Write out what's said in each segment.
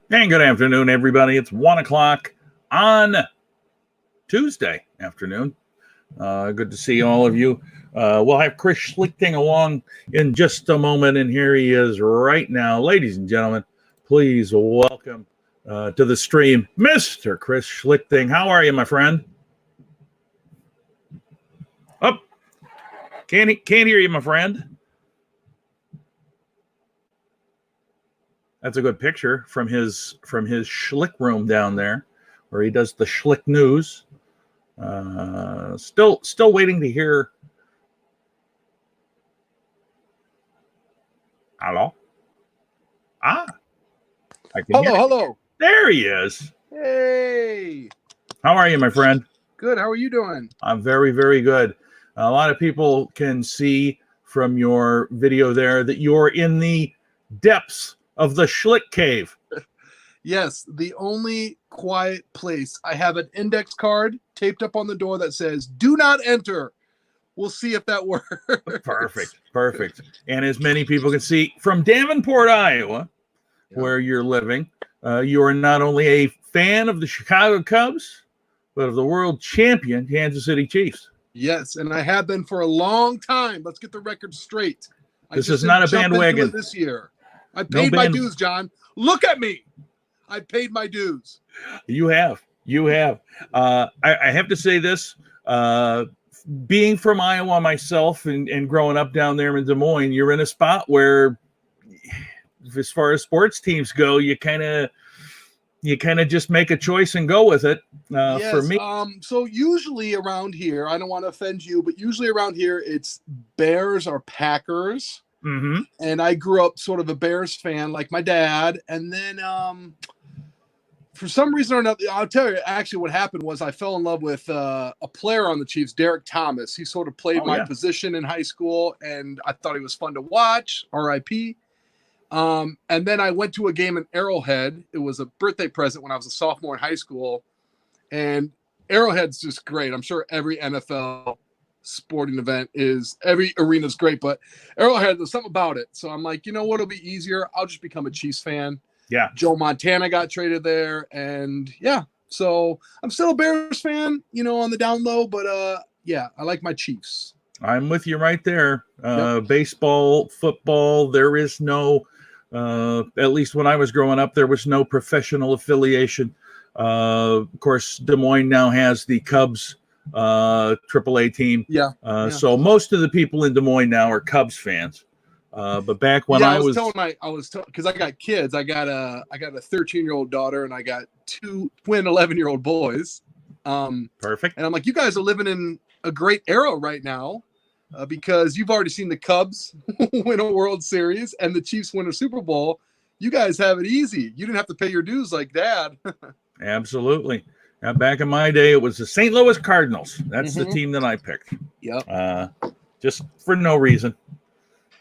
And good afternoon, everybody. It's 1 o'clock on Tuesday afternoon. Good to see all of you. We'll have Chris Schlichting along in just a moment, and here he is right now. Ladies and gentlemen, please welcome to the stream, Mr. Chris Schlichting. How are you, my friend? Oh, can't hear you, my friend. That's a good picture from his Schlick room down there, where he does the Schlick news. Still waiting to hear. Hello. I can hear you. Hello. There he is. Hey. How are you, my friend? Good. How are you doing? I'm very, very good. A lot of people can see from your video there that you're in the depths of the Schlick cave. Yes, the only quiet place. I have an index card taped up on the door that says, "Do not enter." We'll see if that works. Perfect. And as many people can see from Davenport, Iowa, where you're living, you are not only a fan of the Chicago Cubs, but of the world champion Kansas City Chiefs. Yes, and I have been for a long time. Let's get the record straight. This is not a bandwagon. This year. I paid my dues, John. Look at me. I paid my dues. You have. I have to say this. Being from Iowa myself and growing up down there in Des Moines, you're in a spot where, as far as sports teams go, you kind of just make a choice and go with it. Yes, for me, so usually around here, I don't want to offend you, but usually around here, it's Bears or Packers. Mm-hmm. And I grew up sort of a Bears fan, like my dad. And then for some reason or another, I'll tell you, actually what happened was I fell in love with a player on the Chiefs, Derek Thomas. He sort of played my position in high school, and I thought he was fun to watch, R.I.P. And then I went to a game in Arrowhead. It was a birthday present when I was a sophomore in high school. And Arrowhead's just great. I'm sure every NFL sporting event every arena is great, but Arrowhead, there's something about it. So I'm like, you know what, it'll be easier. I'll just become a Chiefs fan. Yeah. Joe Montana got traded there, and so I'm still a Bears fan, on the down low, but I like my Chiefs. I'm with you right there. Baseball, football, there is no, at least when I was growing up, there was no professional affiliation. Of course, Des Moines now has the Cubs AAA team. So most of the people in Des Moines now are Cubs fans. But back when I was because I got kids. I got a 13-year-old daughter, and I got two twin 11-year-old boys. Perfect. And I'm like, you guys are living in a great era right now, because you've already seen the Cubs win a World Series and the Chiefs win a Super Bowl. You guys have it easy. You didn't have to pay your dues like Dad. Absolutely. Back in my day, it was the St. Louis Cardinals. That's the team that I picked. Yep. Just for no reason,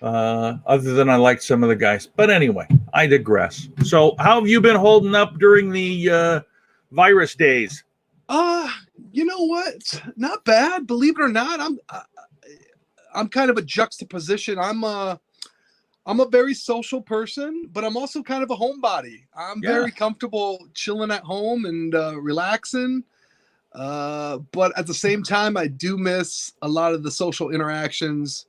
other than I liked some of the guys. But anyway, I digress. So how have you been holding up during the virus days? You know what? Not bad. Believe it or not, I'm kind of a juxtaposition. I'm a very social person, but I'm also kind of a homebody. I'm very comfortable chilling at home and relaxing. But at the same time, I do miss a lot of the social interactions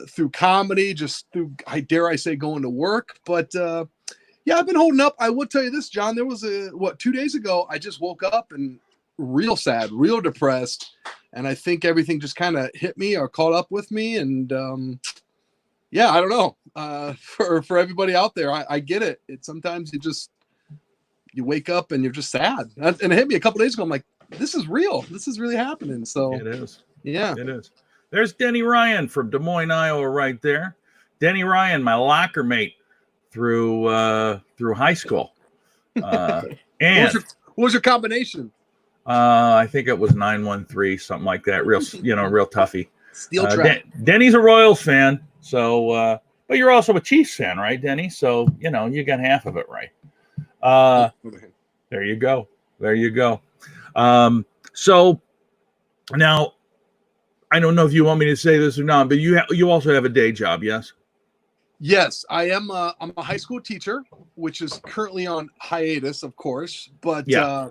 through comedy, just through, dare I say, going to work. But I've been holding up. I will tell you this, John. There was 2 days ago, I just woke up and real sad, real depressed. And I think everything just kind of hit me or caught up with me. And I don't know. For everybody out there, I get it. Sometimes you wake up and you're just sad. And it hit me a couple days ago. I'm like, this is real. This is really happening. So it is. Yeah, it is. There's Denny Ryan from Des Moines, Iowa, right there. Denny Ryan, my locker mate through high school. And what was your combination? I think it was 913, something like that. Real toughie. Steel trap. Denny's a Royals fan. So, but you're also a Chiefs fan, right, Denny? So, you got half of it right. There you go. So now, I don't know if you want me to say this or not, but you also have a day job, yes? Yes, I am. I'm a high school teacher, which is currently on hiatus, of course. But Yeah.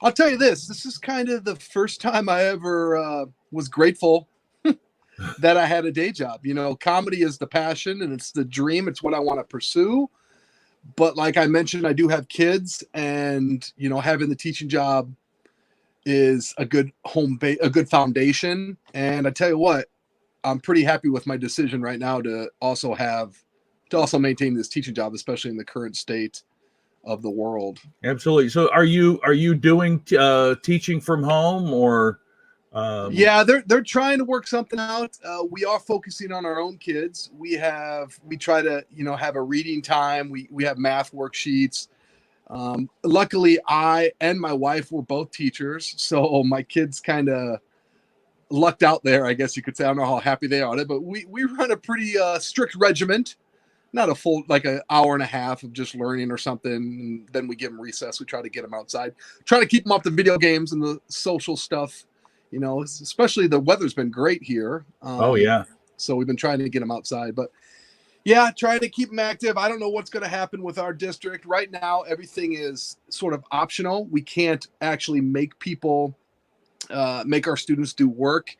I'll tell you this: this is kind of the first time I ever was grateful that I had a day job. You know, comedy is the passion and it's the dream. It's what I want to pursue. But like I mentioned, I do have kids, and you know, having the teaching job is a good a good foundation. And I tell you what, I'm pretty happy with my decision right now to also maintain this teaching job, especially in the current state of the world. Absolutely. So are you doing teaching from home or Yeah, they're trying to work something out. We are focusing on our own kids. We try to, you know, have a reading time. We have math worksheets. Luckily, I and my wife were both teachers, so my kids kind of lucked out there, I guess you could say. I don't know how happy they are, but we run a pretty strict regiment. Not a full, like an hour and a half of just learning or something. And then we give them recess. We try to get them outside, try to keep them off the video games and the social stuff. You know, especially the weather's been great here. oh yeah. So we've been trying to get them outside, but yeah, trying to keep them active. I don't know what's going to happen with our district right now. Everything is sort of optional. We can't actually make make our students do work.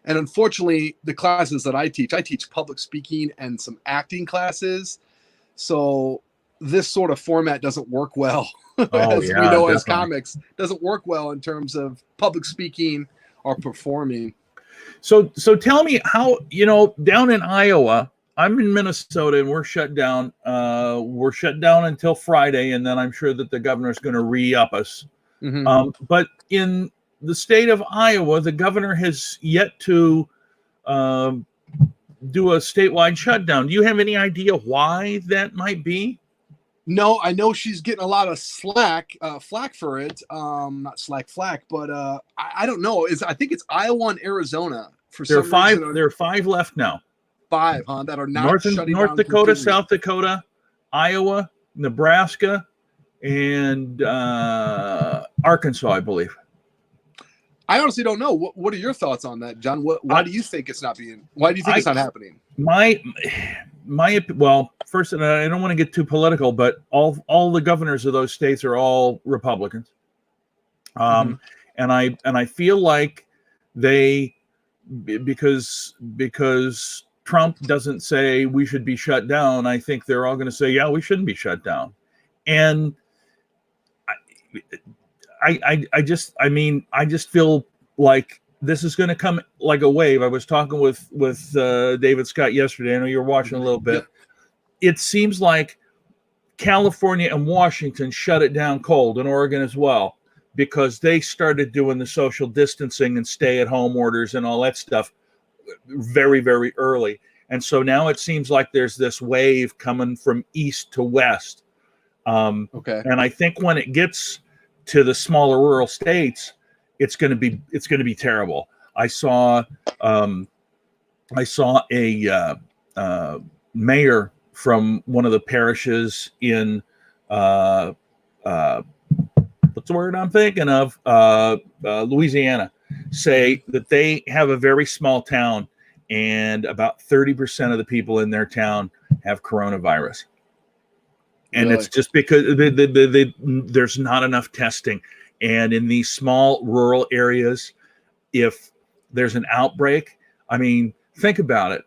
And unfortunately, the classes that I teach public speaking and some acting classes. So this sort of format doesn't work well, Oh as yeah, we know, as definitely. comics, doesn't work well in terms of public speaking or performing. So tell me how, you know, down in Iowa, I'm in Minnesota and we're shut down. We're shut down until Friday, and then I'm sure that the governor's going to re-up us. Mm-hmm. But in the state of Iowa, the governor has yet to do a statewide shutdown. Do you have any idea why that might be? No, I know she's getting a lot of flack for it. Not flack, but I don't know. I think it's Iowa and Arizona for There are some five. reason. There are five left now. Five, huh? That are not shutting North down Dakota, completely. South Dakota, Iowa, Nebraska, and Arkansas, I believe. I honestly don't know. What are your thoughts on that, John? Why do you think it's not being? Why do you think it's not happening? Well, first, and I don't want to get too political, but all the governors of those states are all Republicans, and I feel like they, because Trump doesn't say we should be shut down. I think they're all going to say, yeah, we shouldn't be shut down, and I just feel like this is going to come like a wave. I was talking with David Scott yesterday. I know you're watching a little bit. Yep. It seems like California and Washington shut it down cold, and Oregon as well, because they started doing the social distancing and stay-at-home orders and all that stuff very, very early. And so now it seems like there's this wave coming from east to west. Okay. And I think when it gets to the smaller rural states, it's going to be terrible. I saw a mayor from one of the parishes in what's the word I'm thinking of, Louisiana, say that they have a very small town and about 30% of the people in their town have coronavirus. And really? It's just because there's not enough testing. And in these small rural areas, if there's an outbreak, I mean, think about it.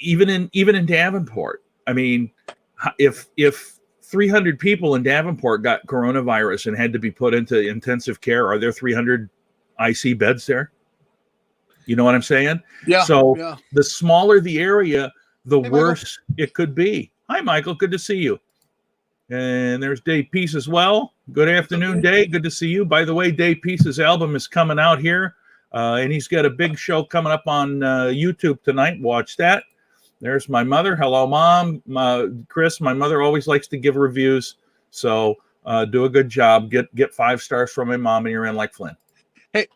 Even in Davenport, I mean, if 300 people in Davenport got coronavirus and had to be put into intensive care, are there 300 IC beds there? You know what I'm saying? Yeah. So yeah. The smaller the area, the worse it could be. Hi, Michael. Good to see you. And there's Dave Peace as well. Good afternoon, Dave. Good to see you. By the way, Dave Peace's album is coming out here, and he's got a big show coming up on YouTube tonight. Watch that. There's my mother. Hello, Mom. Chris, my mother always likes to give reviews, so do a good job. Get 5 stars from my mom, and you're in like Flynn. Hey,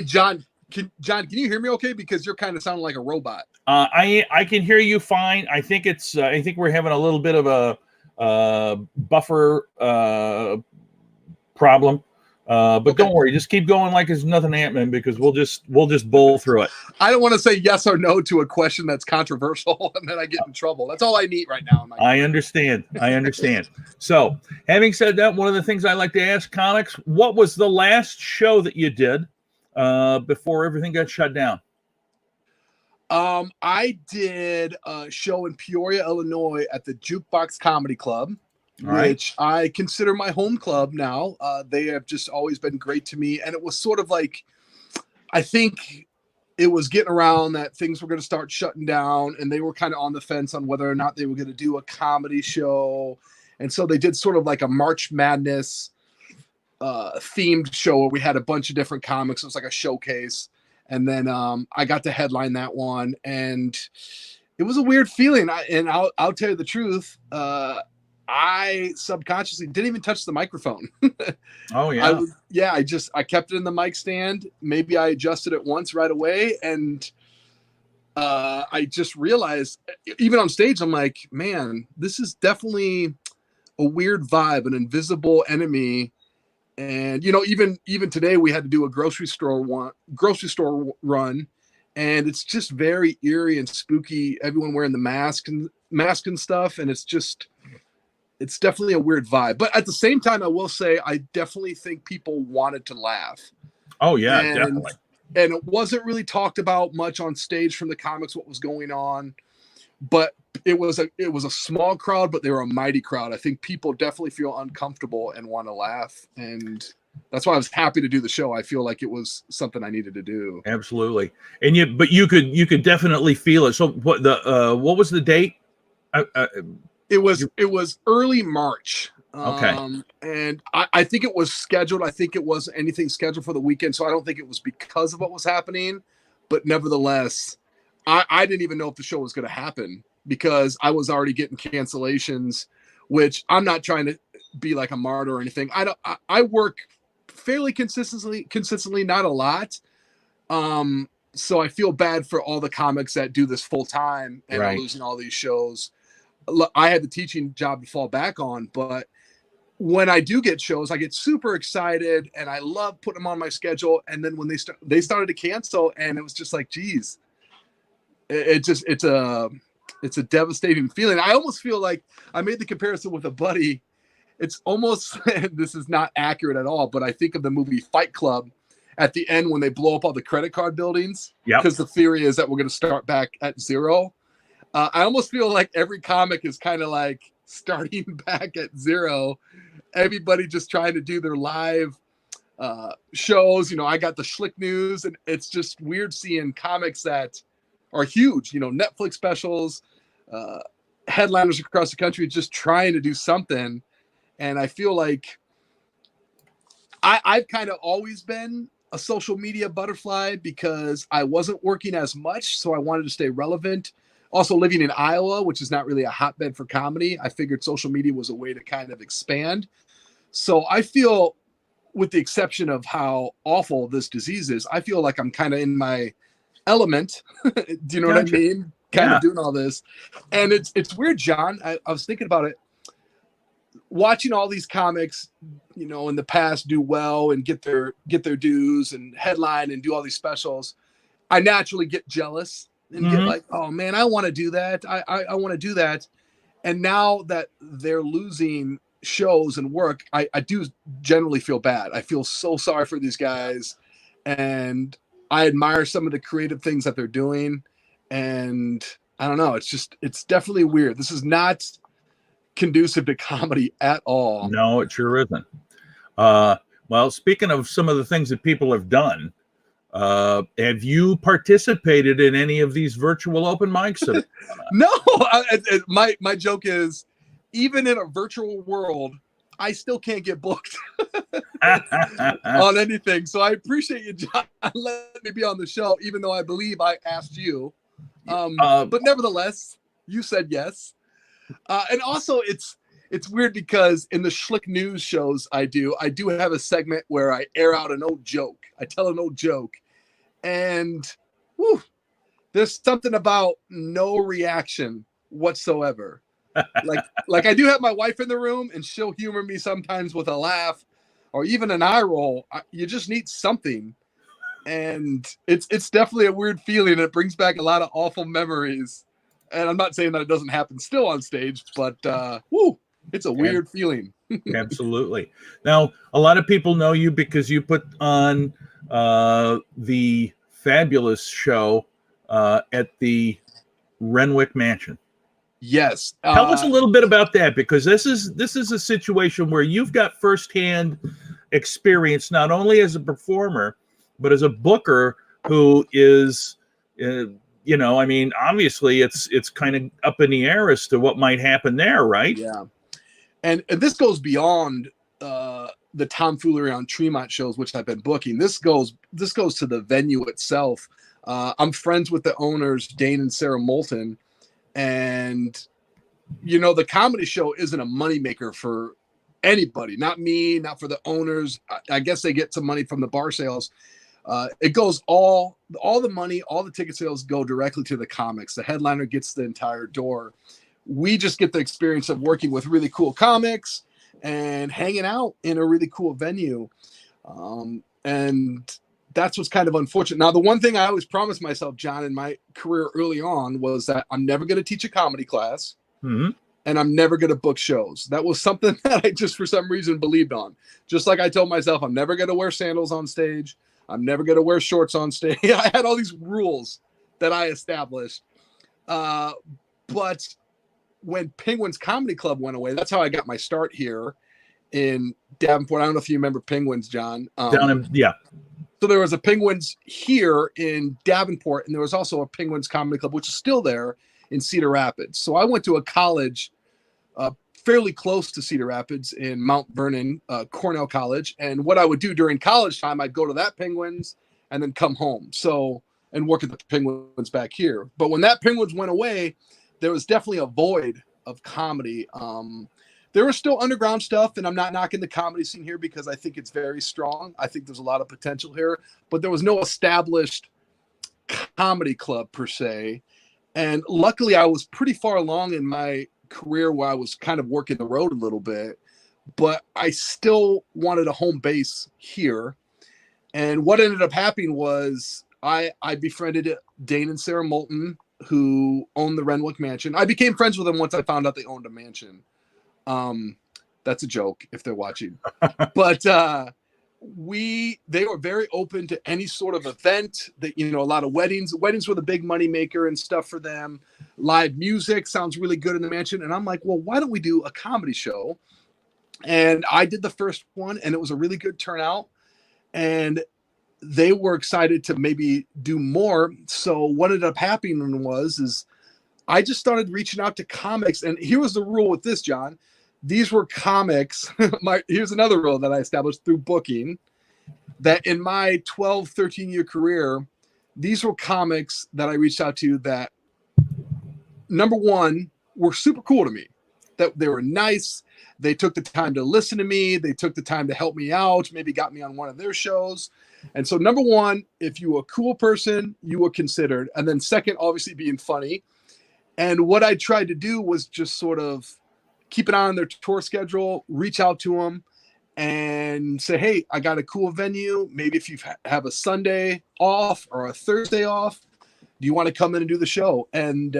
John. Can you hear me okay? Because you're kind of sounding like a robot. I can hear you fine. I think we're having a little bit of a buffer problem. But Okay. don't worry, just keep going like it's nothing happening, because we'll just bowl through it. I don't want to say yes or no to a question that's controversial and then I get in trouble. That's all I need right now. I understand. So, having said that, one of the things I like to ask comics: what was the last show that you did before everything got shut down? I did a show in Peoria, Illinois at the Jukebox Comedy Club, which I consider my home club now. They have just always been great to me. And it was sort of like, I think it was getting around that things were going to start shutting down, and they were kind of on the fence on whether or not they were going to do a comedy show. And so they did sort of like a March Madness themed show where we had a bunch of different comics. It was like a showcase. And then I got to headline that one, and it was a weird feeling. I'll tell you the truth. I subconsciously didn't even touch the microphone. Oh yeah. I kept it in the mic stand. Maybe I adjusted it once right away, and I just realized, even on stage, I'm like, man, this is definitely a weird vibe, an invisible enemy. And even today we had to do a grocery store run, and it's just very eerie and spooky. Everyone wearing the mask and stuff, and it's definitely a weird vibe. But at the same time, I will say I definitely think people wanted to laugh. Oh yeah, definitely. And it wasn't really talked about much on stage from the comics what was going on, but it was a small crowd, but they were a mighty crowd. I think people definitely feel uncomfortable and want to laugh, and that's why I was happy to do the show. I feel like it was something I needed to do. Absolutely. And you could definitely feel it. So what was the date? It was early March. Okay. And I think it was scheduled. I think it wasn't anything scheduled for the weekend, so I don't think it was because of what was happening. But nevertheless, I didn't even know if the show was going to happen, because I was already getting cancellations, which I'm not trying to be like a martyr or anything. I work fairly consistently, not a lot. So I feel bad for all the comics that do this full time and are losing all these shows. I had the teaching job to fall back on, but when I do get shows, I get super excited and I love putting them on my schedule. And then when they started to cancel, and it was just like, geez, it's a devastating feeling. I almost feel like I made the comparison with a buddy. It's almost, this is not accurate at all, but I think of the movie Fight Club at the end when they blow up all the credit card buildings. Yeah. Because the theory is that we're going to start back at zero. I almost feel like every comic is kind of like starting back at zero. Everybody just trying to do their live shows. I got the Schlick News, and it's just weird seeing comics that are huge, Netflix specials, headliners across the country just trying to do something. And I feel like I've kind of always been a social media butterfly because I wasn't working as much, so I wanted to stay relevant. Also, living in Iowa, which is not really a hotbed for comedy, I figured social media was a way to kind of expand. So I feel, with the exception of how awful this disease is, I feel like I'm kind of in my element. Do you know what I mean? Kind of doing all this. And it's weird, John. I was thinking about it. Watching all these comics, in the past do well and get their dues and headline and do all these specials, I naturally get jealous and get like, oh man, I want to do that. I want to do that. And now that they're losing shows and work, I do generally feel bad. I feel so sorry for these guys, and I admire some of the creative things that they're doing. And I don't know, it's definitely weird. This is not conducive to comedy at all. No, it sure isn't. Well, speaking of some of the things that people have done, have you participated in any of these virtual open mics? No, my joke is, even in a virtual world, I still can't get booked on anything. So I appreciate you, John, letting me be on the show, even though I believe I asked you. But nevertheless, you said yes. And also, it's weird because in the Schlick News shows I do have a segment where I air out an old joke. I tell an old joke, and there's something about no reaction whatsoever. Like I do have my wife in the room, and she'll humor me sometimes with a laugh or even an eye roll. You just need something. And it's definitely a weird feeling. It brings back a lot of awful memories. And I'm not saying that it doesn't happen still on stage, but it's a weird feeling. Absolutely. Now, a lot of people know you because you put on the fabulous show at the Renwick Mansion. Yes. Tell us a little bit about that, because this is a situation where you've got firsthand experience, not only as a performer, but as a booker who is, I mean, obviously it's kind of up in the air as to what might happen there, right? Yeah. And this goes beyond the tomfoolery on Tremont shows, which I've been booking. This goes to the venue itself. I'm friends with the owners, Dane and Sarah Moulton, and the comedy show isn't a moneymaker for anybody, not me, not for the owners. I guess they get some money from the bar sales. It goes all the money, all the ticket sales go directly to the comics. The headliner gets the entire door. We just get the experience of working with really cool comics and hanging out in a really cool venue. And that's what's kind of unfortunate. Now, the one thing I always promised myself, John, in my career early on was that I'm never going to teach a comedy class. Mm-hmm. And I'm never going to book shows. That was something that I just, for some reason, believed on. Just like I told myself, I'm never going to wear sandals on stage. I'm never going to wear shorts on stage. I had all these rules that I established. But when Penguins Comedy Club went away, that's how I got my start here in Davenport. I don't know if you remember Penguins, John. Yeah. So there was a Penguins here in Davenport, and there was also a Penguins Comedy Club, which is still there in Cedar Rapids. So I went to a college fairly close to Cedar Rapids in Mount Vernon, Cornell College. And what I would do during college time, I'd go to that Penguins and then come home. And work at the Penguins back here. But when that Penguins went away, there was definitely a void of comedy. There was still underground stuff, and I'm not knocking the comedy scene here because I think it's very strong. I think there's a lot of potential here, but there was no established comedy club per se. And luckily I was pretty far along in my career where I was kind of working the road a little bit, but I still wanted a home base here. And what ended up happening was I befriended Dane and Sarah Moulton, who owned the Renwick Mansion. I became friends with them once I found out they owned a mansion. That's a joke if they're watching, but they were very open to any sort of event that, a lot of weddings were the big money maker and stuff for them. Live music sounds really good in the mansion. And I'm like, well, why don't we do a comedy show? And I did the first one, and it was a really good turnout, and they were excited to maybe do more. So what ended up happening was I just started reaching out to comics. And here was the rule with this, John. These were comics. Here's another rule that I established through booking, that in my 12, 13-year career, these were comics that I reached out to that, number one, were super cool to me, that they were nice. They took the time to listen to me. They took the time to help me out, maybe got me on one of their shows. And so number one, if you were a cool person, you were considered. And then second, obviously being funny. And what I tried to do was just sort of keep an eye on their tour schedule, reach out to them and say, hey, I got a cool venue. Maybe if you have a Sunday off or a Thursday off, do you want to come in and do the show? And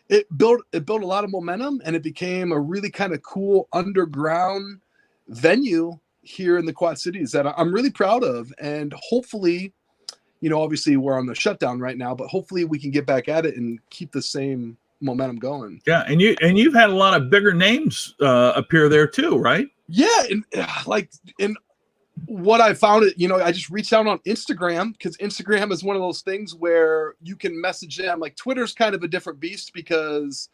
it built a lot of momentum, and it became a really kind of cool underground venue here in the Quad Cities that I'm really proud of. And hopefully, obviously we're on the shutdown right now, but hopefully we can get back at it and keep the same momentum going. Yeah, and you've had a lot of bigger names appear there too, right? Yeah, and what I found I just reached out on Instagram, because Instagram is one of those things where you can message them. Like Twitter's kind of a different beast because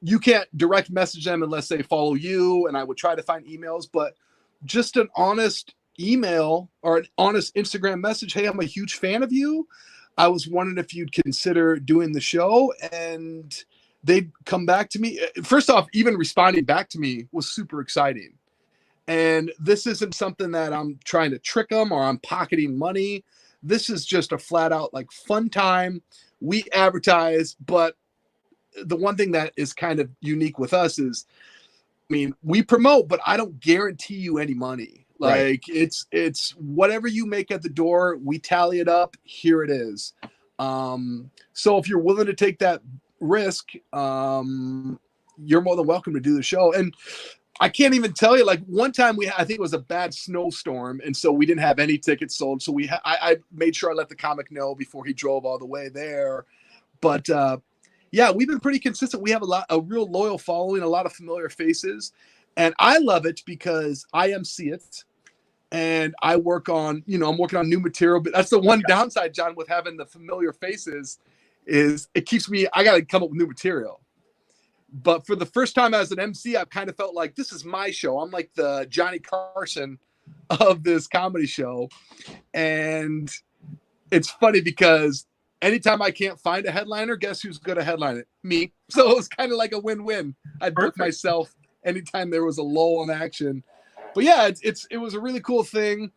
you can't direct message them unless they follow you. And I would try to find emails, but just an honest email or an honest Instagram message. Hey, I'm a huge fan of you. I was wondering if you'd consider doing the show. And they'd come back to me. First off, even responding back to me was super exciting. And this isn't something that I'm trying to trick them or I'm pocketing money. This is just a flat out like fun time. We advertise, but the one thing that is kind of unique with us is mean, we promote, but I don't guarantee you any money. Right. Like it's whatever you make at the door, we tally it up. Here it is. So if you're willing to take that risk, you're more than welcome to do the show. And I can't even tell you, like one time I think it was a bad snowstorm. And so we didn't have any tickets sold. So I made sure I let the comic know before he drove all the way there. But, yeah, we've been pretty consistent. We have a real loyal following, a lot of familiar faces. And I love it because I MC it. And I work on, I'm working on new material. But that's the one downside, John, with having the familiar faces is it keeps me, I got to come up with new material. But for the first time as an MC, I've kind of felt like this is my show. I'm like the Johnny Carson of this comedy show. And it's funny because anytime I can't find a headliner, guess who's going to headline it? Me. So it was kind of like a win-win. I'd book myself anytime there was a lull in action. But yeah, it was a really cool thing.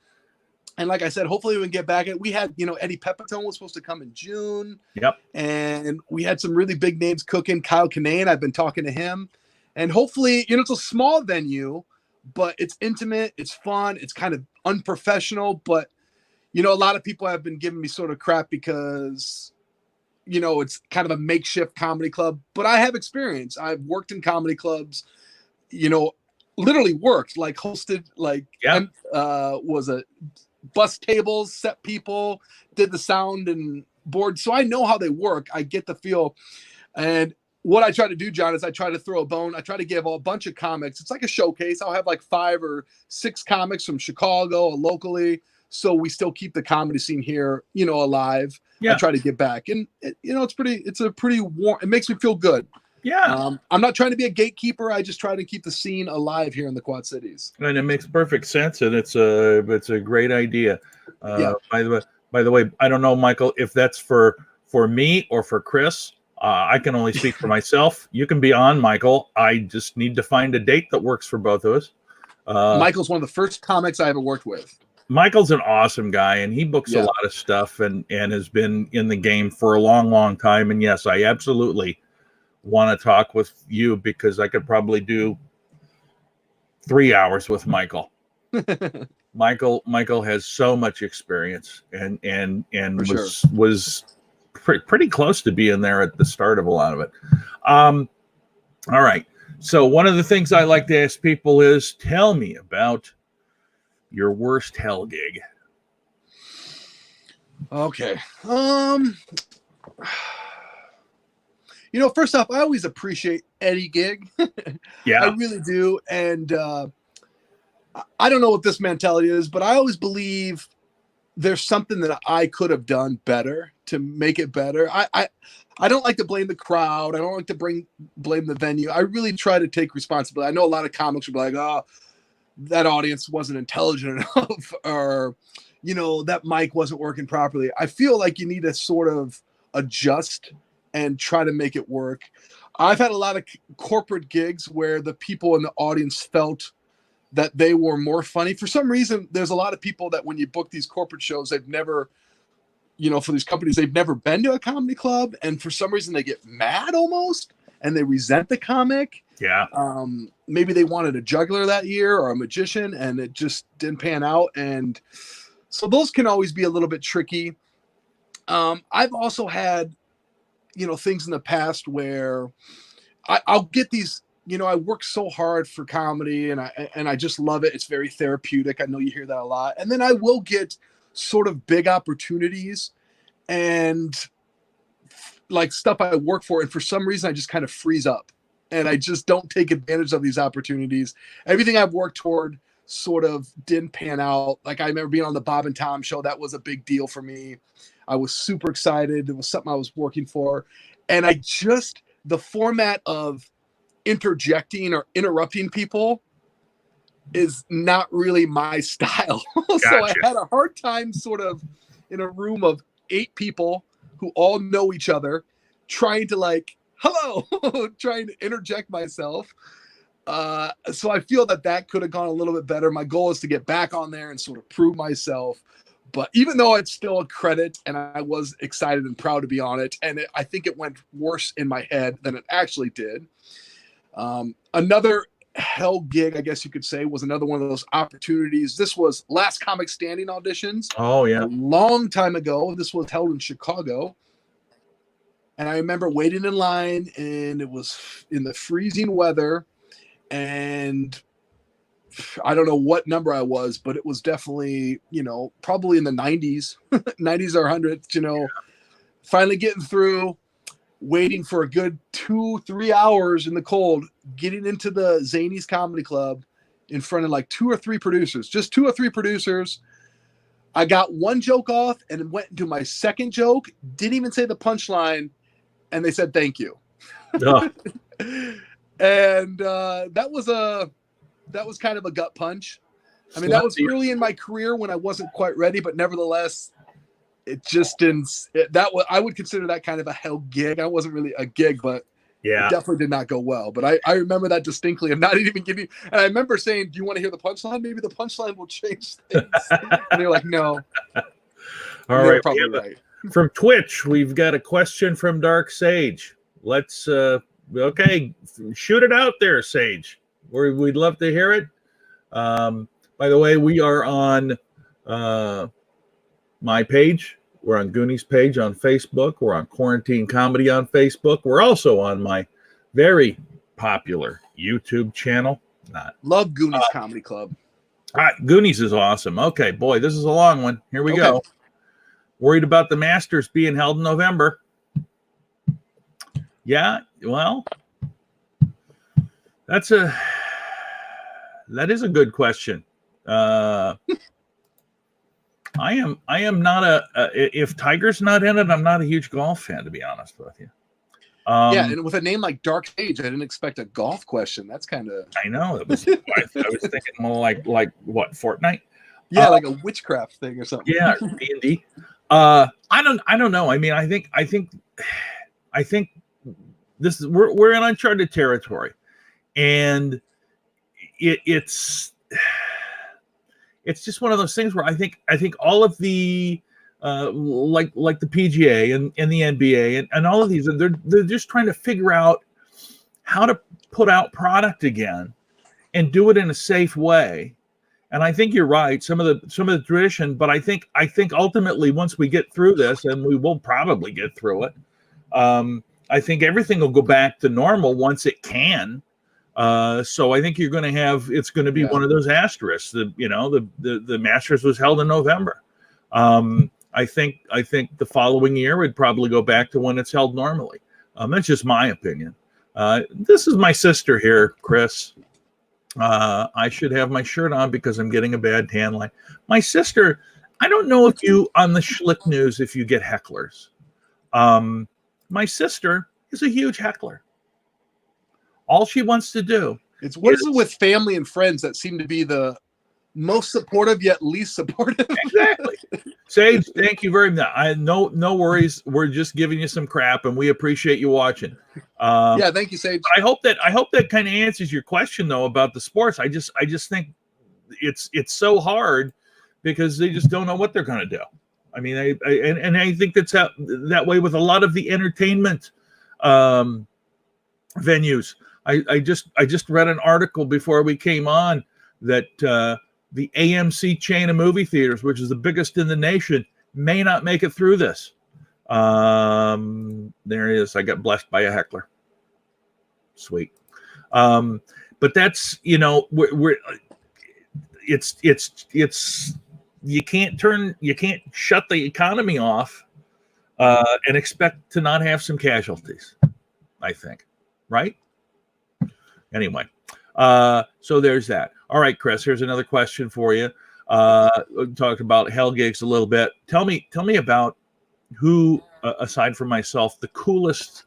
And like I said, hopefully we can get back at it. We had, Eddie Pepitone was supposed to come in June. Yep. And we had some really big names cooking. Kyle Kinane, I've been talking to him. And hopefully, it's a small venue, but it's intimate, it's fun, it's kind of unprofessional. But, a lot of people have been giving me sort of crap because, it's kind of a makeshift comedy club. But I have experience. I've worked in comedy clubs, literally worked, like hosted, was a bus tables, set people, did the sound and board. So I know how they work. I get the feel. And what I try to do, John, is I try to throw a bone. I try to give a bunch of comics. It's like a showcase. I'll have like 5 or 6 comics from Chicago or locally. So we still keep the comedy scene here, alive. Yeah. I try to give back. And, it's a pretty warm, it makes me feel good. Yeah. I'm not trying to be a gatekeeper. I just try to keep the scene alive here in the Quad Cities. And it makes perfect sense, and it's a great idea. Yeah. By the way, I don't know, Michael, if that's for me or for Chris. I can only speak for myself. You can be on, Michael. I just need to find a date that works for both of us. Michael's one of the first comics I ever worked with. Michael's an awesome guy, and he books a lot of stuff and has been in the game for a long, long time. And yes, I absolutely want to talk with you because I could probably do 3 hours with Michael. Michael has so much experience and was pretty close to being there at the start of a lot of it. All right. So one of the things I like to ask people is, tell me about your worst hell gig. Okay. First off, I always appreciate any gig. Yeah. I really do. And I don't know what this mentality is, but I always believe there's something that I could have done better to make it better. I don't like to blame the crowd. I don't like to blame the venue. I really try to take responsibility. I know a lot of comics will be like, oh, that audience wasn't intelligent enough, or, that mic wasn't working properly. I feel like you need to sort of adjust and try to make it work. I've had a lot of corporate gigs where the people in the audience felt that they were more funny. For some reason, there's a lot of people that when you book these corporate shows, they've never, for these companies, they've never been to a comedy club. And for some reason, they get mad almost and they resent the comic. Yeah. Maybe they wanted a juggler that year or a magician and it just didn't pan out. And so those can always be a little bit tricky. I've also had, things in the past where I'll get these, I work so hard for comedy and I just love it. It's very therapeutic. I know you hear that a lot. And then I will get sort of big opportunities and like stuff I work for. And for some reason, I just kind of freeze up and I just don't take advantage of these opportunities. Everything I've worked toward sort of didn't pan out. Like I remember being on the Bob and Tom show. That was a big deal for me. I was super excited. It was something I was working for. And the format of interjecting or interrupting people is not really my style. Gotcha. So I had a hard time sort of in a room of 8 people who all know each other, trying to like, hello, trying to interject myself. So I feel that could have gone a little bit better. My goal is to get back on there and sort of prove myself. But even though it's still a credit and I was excited and proud to be on it, and I think it went worse in my head than it actually did. Another hell gig, I guess you could say, was another one of those opportunities. This was Last Comic Standing auditions. Oh yeah. A long time ago. This was held in Chicago. And I remember waiting in line, and it was in the freezing weather. And I don't know what number I was, but it was definitely, probably in the 90s, 90s or 100s, finally getting through, waiting for a good 2-3 hours in the cold, getting into the Zanies Comedy Club in front of like 2 or 3 producers, just 2 or 3 producers. I got one joke off and went into my second joke, didn't even say the punchline, and they said, thank you. Oh. And that was kind of a gut punch. I mean, that was early in my career when I wasn't quite ready, but nevertheless, it just didn't. I would consider that kind of a hell gig. I wasn't really a gig, but it definitely did not go well. But I remember that distinctly. I'm not even giving. And I remember saying, "Do you want to hear the punchline? Maybe the punchline will change things." And they're like, "No." All right, probably right. From Twitch, we've got a question from Dark Sage. Let's shoot it out there, Sage. We'd love to hear it. By the way, we are on my page. We're on Goonies page on Facebook. We're on Quarantine Comedy on Facebook. We're also on my very popular YouTube channel. Love Goonies Comedy Club. All right, Goonies is awesome. Okay, boy, this is a long one. Here we go. Worried about the Masters being held in November. Yeah, well, that is a good question. I am not if Tiger's not in it, I'm not a huge golf fan, to be honest with you. And with a name like Dark Sage, I didn't expect a golf question. That's kind of. I know. It was. I was thinking more like what, Fortnite? Yeah, like a witchcraft thing or something. Yeah, D&D. I don't know. I mean, I think this is we're in uncharted territory, and it's just one of those things where I think all of the like the PGA and the NBA and all of these, they're just trying to figure out how to put out product again and do it in a safe way. And I think you're right, some of the tradition, but I think ultimately once we get through this, and we will probably get through it, I think everything will go back to normal once it can. So I think it's going to be one of those asterisks. The Masters was held in November. I think the following year would probably go back to when it's held normally. That's just my opinion. This is my sister here, Chris. I should have my shirt on because I'm getting a bad tan line. My sister, I don't know if you on the Schlick News, if you get hecklers. My sister is a huge heckler. All she wants to do. What is it with family and friends that seem to be the most supportive yet least supportive? Exactly. Sage, thank you very much. No worries. We're just giving you some crap, and we appreciate you watching. Thank you, Sage. I hope that kind of answers your question though about the sports. I just think it's so hard because they just don't know what they're going to do. I mean, I think that's that way with a lot of the entertainment venues. I just read an article before we came on that the AMC chain of movie theaters, which is the biggest in the nation, may not make it through this. There it is. I got blessed by a heckler. Sweet. But that's, it's you can't shut the economy off and expect to not have some casualties, I think. Right? Anyway, so there's that. All right, Chris, here's another question for you. We talked about hell gigs a little bit. Tell me about who, aside from myself, the coolest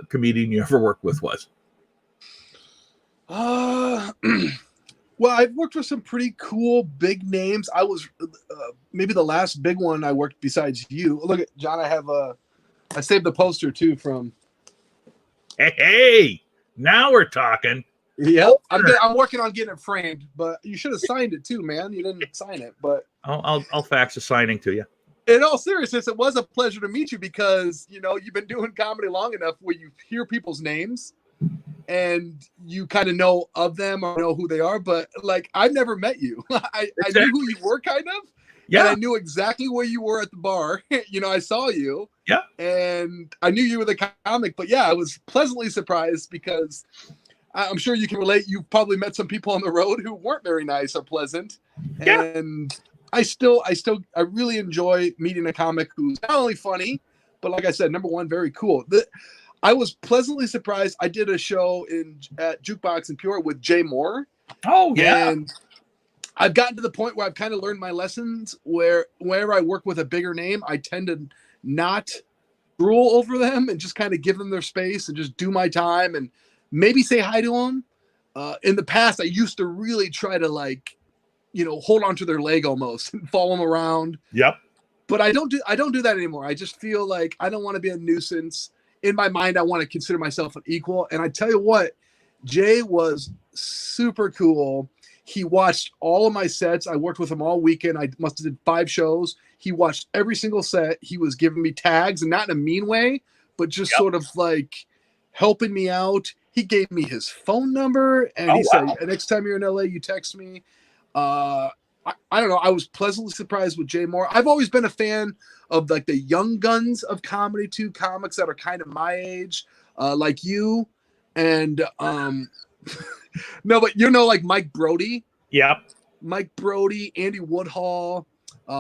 comedian you ever worked with was. Well, I've worked with some pretty cool big names. I was maybe the last big one I worked besides you. Look at John. I saved the poster too from. Hey, now we're talking. Yep, I'm working on getting it framed, but you should have signed it too, man. You didn't sign it, but I'll fax a signing to you. In all seriousness, it was a pleasure to meet you because you've been doing comedy long enough where you hear people's names and you kind of know of them or know who they are, but like I've never met you. I knew who you were kind of, and I knew exactly where you were at the bar. I saw you, and I knew you were the comic. But yeah, I was pleasantly surprised because I'm sure you can relate. You've probably met some people on the road who weren't very nice or pleasant, and I really enjoy meeting a comic who's not only funny, but like I said, number one, very cool. I was pleasantly surprised. I did a show at Jukebox in Pure with Jay Moore. Oh, yeah. And I've gotten to the point where I've kind of learned my lessons where whenever I work with a bigger name, I tend to not drool over them and just kind of give them their space and just do my time and maybe say hi to them. In the past, I used to really try to hold on to their leg almost and follow them around. Yep. But I don't do that anymore. I just feel like I don't want to be a nuisance. In my mind, I want to consider myself an equal. And I tell you what, Jay was super cool. He watched all of my sets. I worked with him all weekend. I must have did 5 shows. He watched every single set. He was giving me tags, and not in a mean way, but just sort of like helping me out. He gave me his phone number, and he said, next time you're in LA, you text me. I don't know. I was pleasantly surprised with Jay Moore. I've always been a fan of like the young guns of comedy too, comics that are kind of my age, like you. And no, but like Mike Brody. Yep. Mike Brody, Andy Woodhall,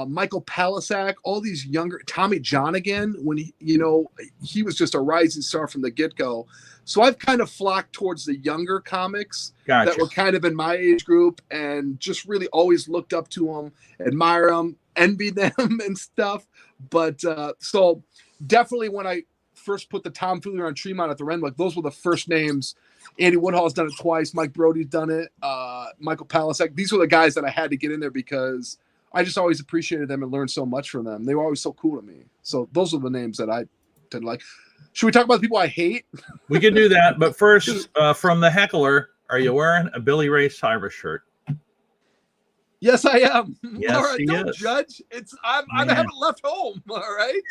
Michael Palisak, all these younger, Tommy John again, when he was just a rising star from the get-go. So I've kind of flocked towards the younger comics that were kind of in my age group and just really always looked up to them, admire them, envied them and stuff. But so definitely when I first put the tomfoolery on Tremont at the Renwick, those were the first names. Andy Woodhall's done it twice. Mike Brody's done it. Michael Palisak. These were the guys that I had to get in there because I just always appreciated them and learned so much from them. They were always so cool to me. So those are the names that I tend to like. Should we talk about the people I hate? We can do that, but first, from the heckler, are you wearing a Billy Ray Cyrus shirt? Yes, I am. Yes, Laura, he don't is. Judge. I haven't left home. All right.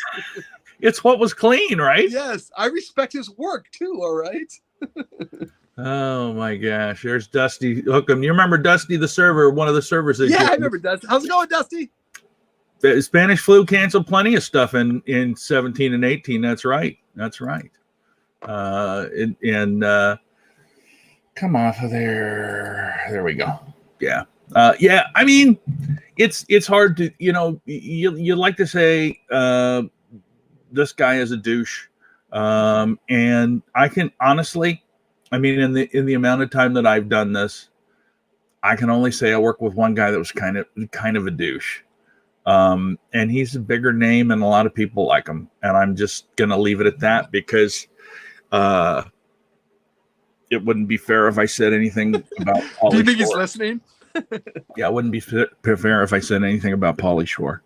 It's what was clean, right? Yes, I respect his work too. All right. Oh my gosh, there's Dusty Hookham. You remember Dusty the server, one of the servers? That I remember Dusty. How's it going, Dusty? The Spanish flu canceled plenty of stuff in 17 and 18. That's right. Come off of there. There we go. Yeah. I mean, it's hard to, you like to say this guy is a douche. And I can honestly, I mean, in the amount of time that I've done this, I can only say I work with one guy that was kind of a douche. And he's a bigger name and a lot of people like him. And I'm just going to leave it at that because it wouldn't be fair if I said anything about Pauly Do you think Shore. he's listening? Yeah, it wouldn't be fair if I said anything about Pauly Shore.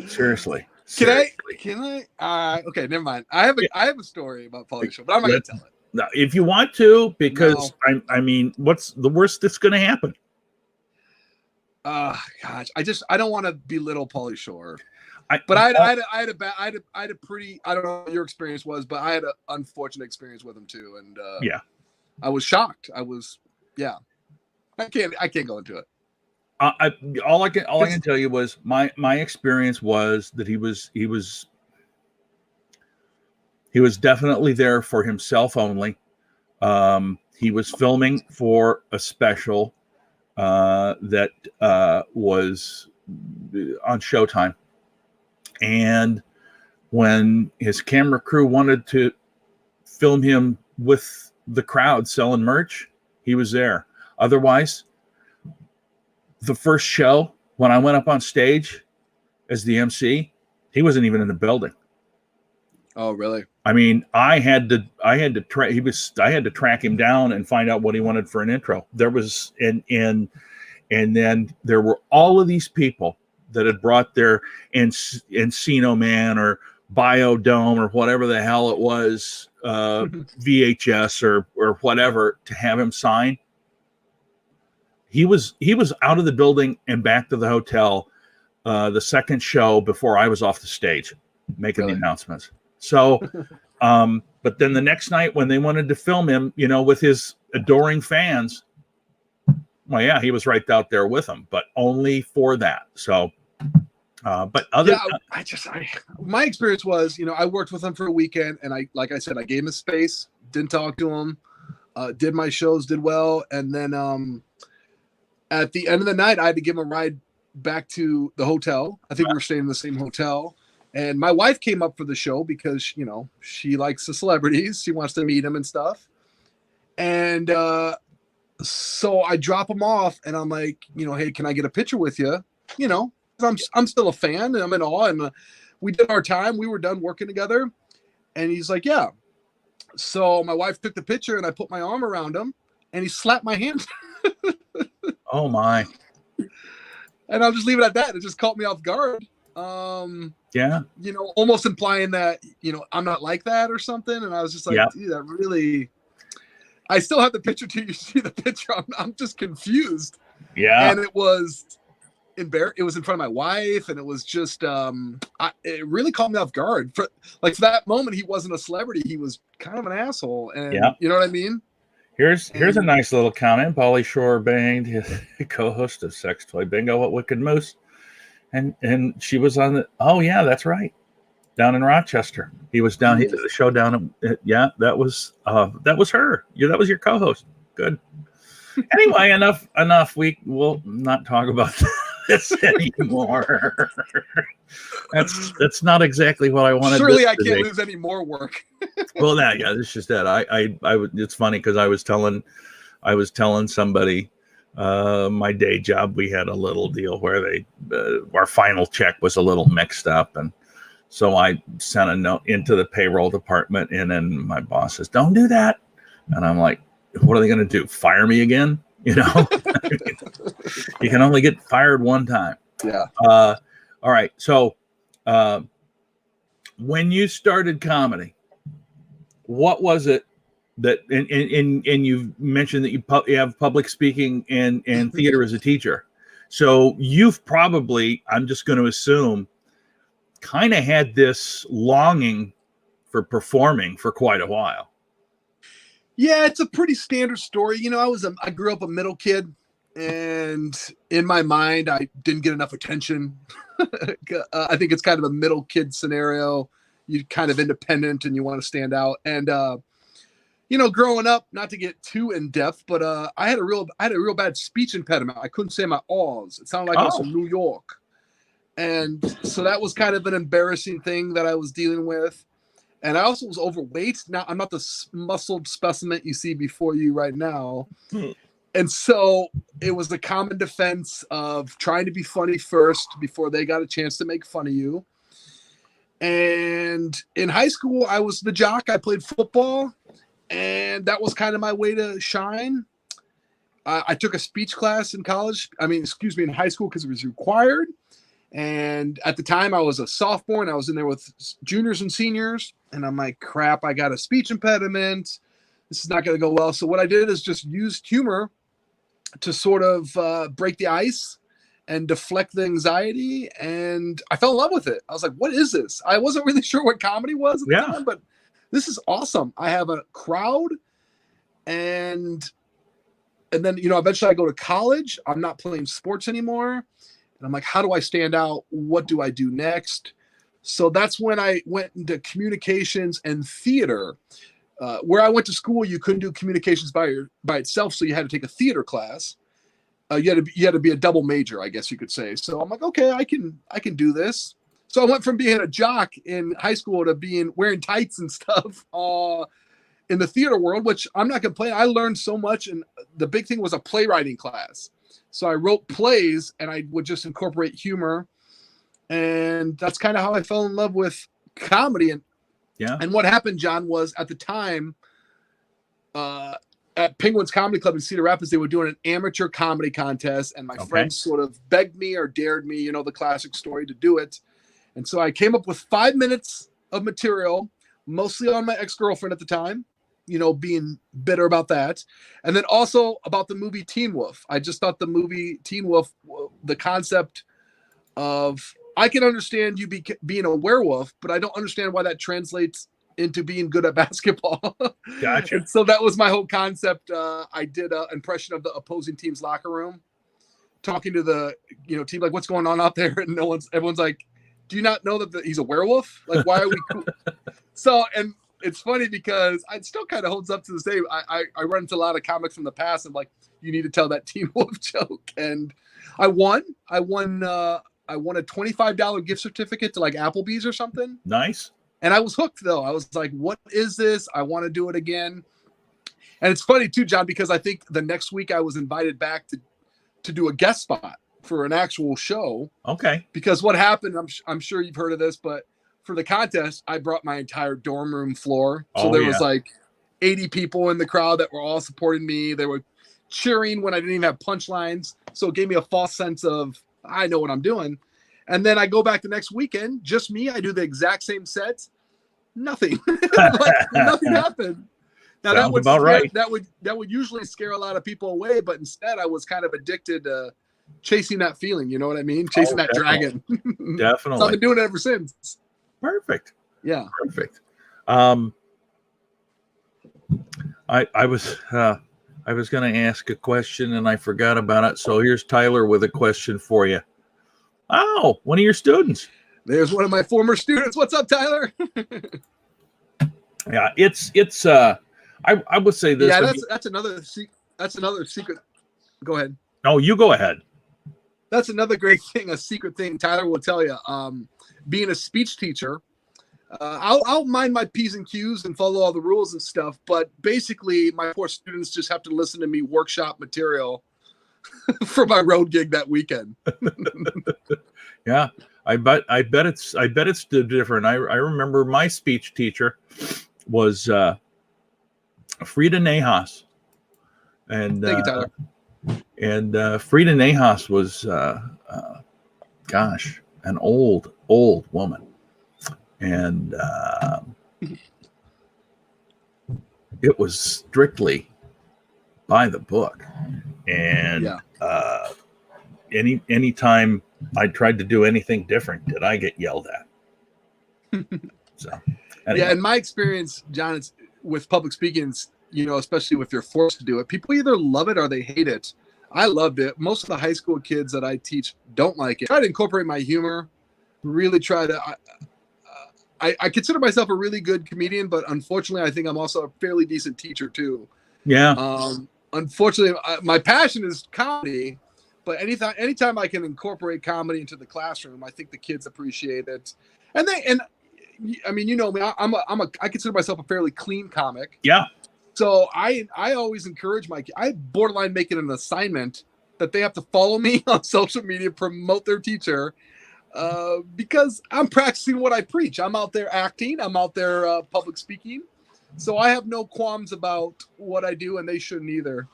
Seriously. Can I? Okay, never mind. I have a story about Pauly Shore, but I'm not going to tell it. No, if you want to, because I mean, what's the worst that's going to happen? Gosh, I don't want to belittle Pauly Shore, but I had a pretty, I don't know what your experience was, but I had an unfortunate experience with him too, and I was shocked. I can't go into it. All I can tell you was my experience was that he was definitely there for himself only. He was filming for a special that was on Showtime, and when his camera crew wanted to film him with the crowd selling merch, he was there. Otherwise, the first show when I went up on stage as the MC, he wasn't even in the building. Oh, really? I mean, I had to track him down and find out what he wanted for an intro. There was and then there were all of these people that had brought their Encino Man or Biodome or whatever the hell it was, VHS or whatever, to have him sign. He was out of the building and back to the hotel the second show before I was off the stage making the announcements. So But then the next night when they wanted to film him, with his adoring fans, well, yeah, he was right out there with them, but only for that. So, but other, my experience was, I worked with him for a weekend, and like I said, I gave him space, didn't talk to him, did my shows, did well, and then at the end of the night, I had to give him a ride back to the hotel. I think we were staying in the same hotel. And my wife came up for the show because, she likes the celebrities. She wants to meet him and stuff. And so I drop him off, and I'm like, hey, can I get a picture with you? I'm still a fan, and I'm in awe. And we did our time. We were done working together. And he's like, yeah. So my wife took the picture, and I put my arm around him, and he slapped my hand. Oh, my. And I'll just leave it at that. It just caught me off guard. Yeah. Almost implying that, I'm not like that or something. And I was just like, Dude, that really, I still have the picture till you see the picture. I'm just confused. Yeah. And it was it was in front of my wife, and it was just, it really caught me off guard. For that moment, he wasn't a celebrity. He was kind of an asshole. And you know what I mean? Here's a nice little comment. Pauly Shore banged his co-host of Sex Toy Bingo at Wicked Moose. And she was on the, oh yeah, that's right, down in Rochester. He was down. He did a show down at, that was her. That was your co-host. Good. Anyway, enough. We will not talk about this anymore. That's not exactly what I wanted. Surely I can't lose any more work. Well, it's just that I it's funny because I was telling somebody. My day job, we had a little deal where our final check was a little mixed up, and so I sent a note into the payroll department, and then my boss says, "Don't do that," and I'm like, "What are they going to do? Fire me again?" You can only get fired one time. Yeah. All right. So, when you started comedy, what was it? That and you mentioned that you have public speaking and theater as a teacher, so you've probably, I'm just going to assume, kind of had this longing for performing for quite a while. Yeah, it's a pretty standard story. I grew up a middle kid, and in my mind, I didn't get enough attention. I think it's kind of a middle kid scenario. You're kind of independent, and you want to stand out, and growing up, not to get too in depth, but I had a real bad speech impediment. I couldn't say my O's. It sounded like I was from New York. And so that was kind of an embarrassing thing that I was dealing with. And I also was overweight. Now, I'm not the muscled specimen you see before you right now. And so it was the common defense of trying to be funny first before they got a chance to make fun of you. And in high school, I was the jock. I played football. And that was kind of my way to shine. I took a speech class in in high school because it was required. And at the time I was a sophomore, and I was in there with juniors and seniors. And I'm like, crap, I got a speech impediment. This is not going to go well. So what I did is just used humor to sort of break the ice and deflect the anxiety. And I fell in love with it. I was like, what is this? I wasn't really sure what comedy was at the time, but this is awesome. I have a crowd, and then, eventually I go to college. I'm not playing sports anymore. And I'm like, how do I stand out? What do I do next? So that's when I went into communications and theater. Where I went to school, you couldn't do communications by itself. So you had to take a theater class. You had to be a double major, I guess you could say. So I'm like, okay, I can do this. So I went from being a jock in high school to wearing tights and stuff in the theater world, which I'm not complaining. I learned so much, and the big thing was a playwriting class. So I wrote plays, and I would just incorporate humor, and that's kind of how I fell in love with comedy. And what happened, John, was at the time at Penguins Comedy Club in Cedar Rapids, they were doing an amateur comedy contest, and my friends sort of begged me or dared me, the classic story, to do it. And so I came up with 5 minutes of material, mostly on my ex-girlfriend at the time, being bitter about that. And then also about the movie Teen Wolf. I just thought the movie Teen Wolf, the concept of, I can understand you being a werewolf, but I don't understand why that translates into being good at basketball. Gotcha. And so that was my whole concept. I did an impression of the opposing team's locker room, talking to the team, like, what's going on out there, and everyone's like, do you not know that he's a werewolf? Like, why are we cool? So, and it's funny because it still kind of holds up to this day. I run into a lot of comics from the past, and like, you need to tell that Teen Wolf joke. And I won a $25 gift certificate to like Applebee's or something. Nice. And I was hooked, though. I was like, what is this? I want to do it again. And it's funny too, John, because I think the next week I was invited back to do a guest spot for an actual show. Okay. Because what happened, I'm sure you've heard of this, but for the contest, I brought my entire dorm room floor. So there was like 80 people in the crowd that were all supporting me. They were cheering when I didn't even have punchlines. So it gave me a false sense of, I know what I'm doing. And then I go back the next weekend, just me. I do the exact same set. Nothing. Nothing happened. Now Sounds about right. That would usually scare a lot of people away, but instead I was kind of addicted to chasing that feeling. You know what I mean? Chasing that dragon. Definitely. So I've been doing it ever since. Perfect. Yeah. Perfect. I was going to ask a question and I forgot about it. So here's Tyler with a question for you. Oh, one of your students. There's one of my former students. What's up, Tyler? Yeah, it's I would say this. Yeah, that's another secret. Go ahead. No, you go ahead. That's another great thing, a secret thing Tyler will tell you. Being a speech teacher, I'll mind my P's and Q's and follow all the rules and stuff, but basically my poor students just have to listen to me workshop material for my road gig that weekend. Yeah, I bet it's different. I remember my speech teacher was Frida Nahas, and thank you, Tyler. And Frida Nahas was, gosh, an old woman, and it was strictly by the book. And anytime I tried to do anything different, did I get yelled at? So, anyway. Yeah, in my experience, John, it's with public speaking, especially if you're forced to do it, people either love it or they hate it. I loved it. Most of the high school kids that I teach don't like it. I try to incorporate my humor, really try to. I consider myself a really good comedian, but unfortunately, I think I'm also a fairly decent teacher too. Yeah. Unfortunately, my passion is comedy, but anytime I can incorporate comedy into the classroom, I think the kids appreciate it. And I mean, you know me, I consider myself a fairly clean comic. Yeah. So I always encourage I borderline make it an assignment that they have to follow me on social media, promote their teacher, because I'm practicing what I preach. I'm out there acting. I'm out there public speaking. So I have no qualms about what I do, and they shouldn't either.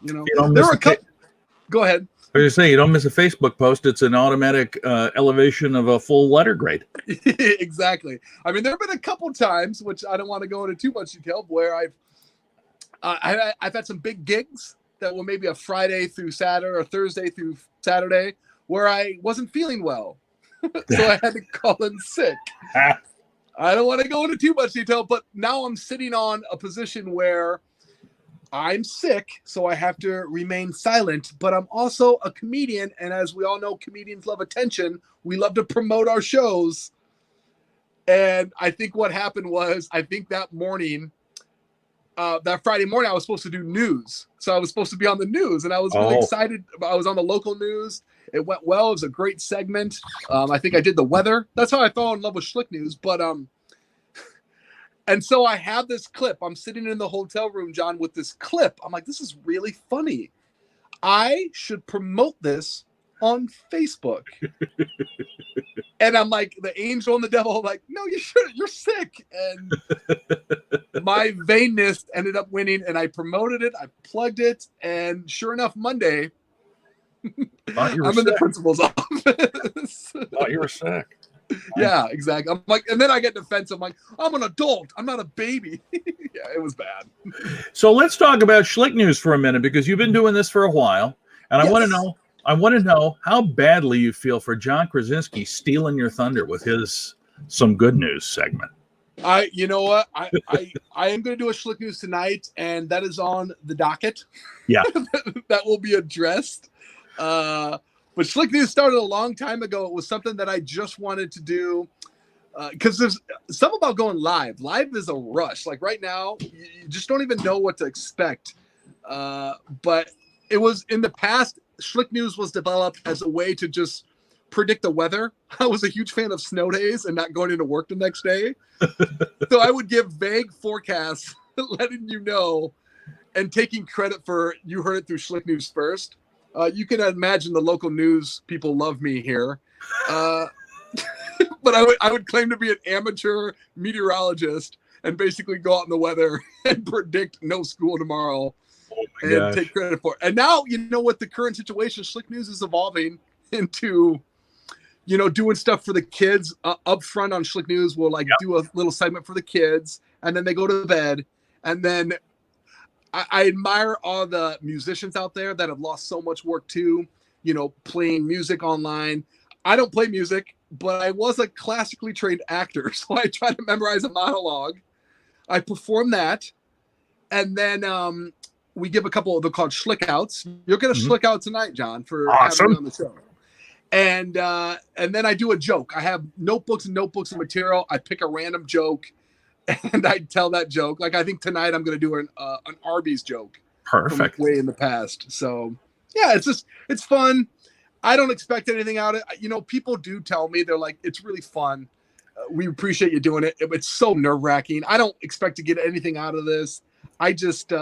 Go ahead. I was saying, you don't miss a Facebook post. It's an automatic elevation of a full letter grade. Exactly. I mean, there have been a couple times, which I don't want to go into too much detail, where I've had some big gigs that were maybe a Friday through Saturday or Thursday through Saturday where I wasn't feeling well. So I had to call in sick. I don't want to go into too much detail, but now I'm sitting on a position where I'm sick, so I have to remain silent, but I'm also a comedian. And as we all know, comedians love attention. We love to promote our shows. And I think what happened was, that morning, that Friday morning, I was supposed to do news. So I was supposed to be on the news, and I was really excited. I was on the local news. It went well. It was a great segment. I think I did the weather. That's how I fell in love with Schlick News. But and so I have this clip. I'm sitting in the hotel room, John, with this clip. I'm like, this is really funny. I should promote this on Facebook. And I'm like, the angel and the devil, like, no, you shouldn't. You're sick. And my vainness ended up winning, and I promoted it. I plugged it. And sure enough, Monday, I'm in the principal's office. Thought you were sick. Yeah, exactly. I'm like, and then I get defensive. I'm like, I'm an adult. I'm not a baby. Yeah, it was bad. So let's talk about Schlick News for a minute, because you've been doing this for a while, and Yes. I want to know how badly you feel for John Krasinski stealing your thunder with his Some Good News segment. You know what? I am going to do a Schlick News tonight, and that is on the docket. Yeah. That will be addressed. But Schlick News started a long time ago. It was something that I just wanted to do because there's something about going live. Live is a rush. Like right now, you just don't even know what to expect. But it was in the past, Schlick News was developed as a way to just predict the weather. I was a huge fan of snow days and not going into work the next day. So I would give vague forecasts, letting you know, and taking credit for you heard it through Schlick News first. You can imagine the local news people love me here. But I would claim to be an amateur meteorologist and basically go out in the weather and predict no school tomorrow and take credit for it. And now, you know what, the current situation, Schlick News is evolving into, you know, doing stuff for the kids up front on Schlick News. We'll do a little segment for the kids, and then they go to bed. And then I admire all the musicians out there that have lost so much work too, you know, playing music online. I don't play music, but I was a classically trained actor. So I try to memorize a monologue. I perform that. And then we give a couple of, they're called Schlick Outs. You're going to Schlick out tonight, John, for having me on the show. And then I do a joke. I have notebooks and of material. I pick a random joke and I tell that joke. Like I think tonight I'm going to do an Arby's joke. Perfect. From way in the past. So yeah, it's fun. I don't expect anything out of it. You know, people do tell me, they're like, it's really fun. We appreciate you doing it. It's so nerve wracking. I don't expect to get anything out of this. I just,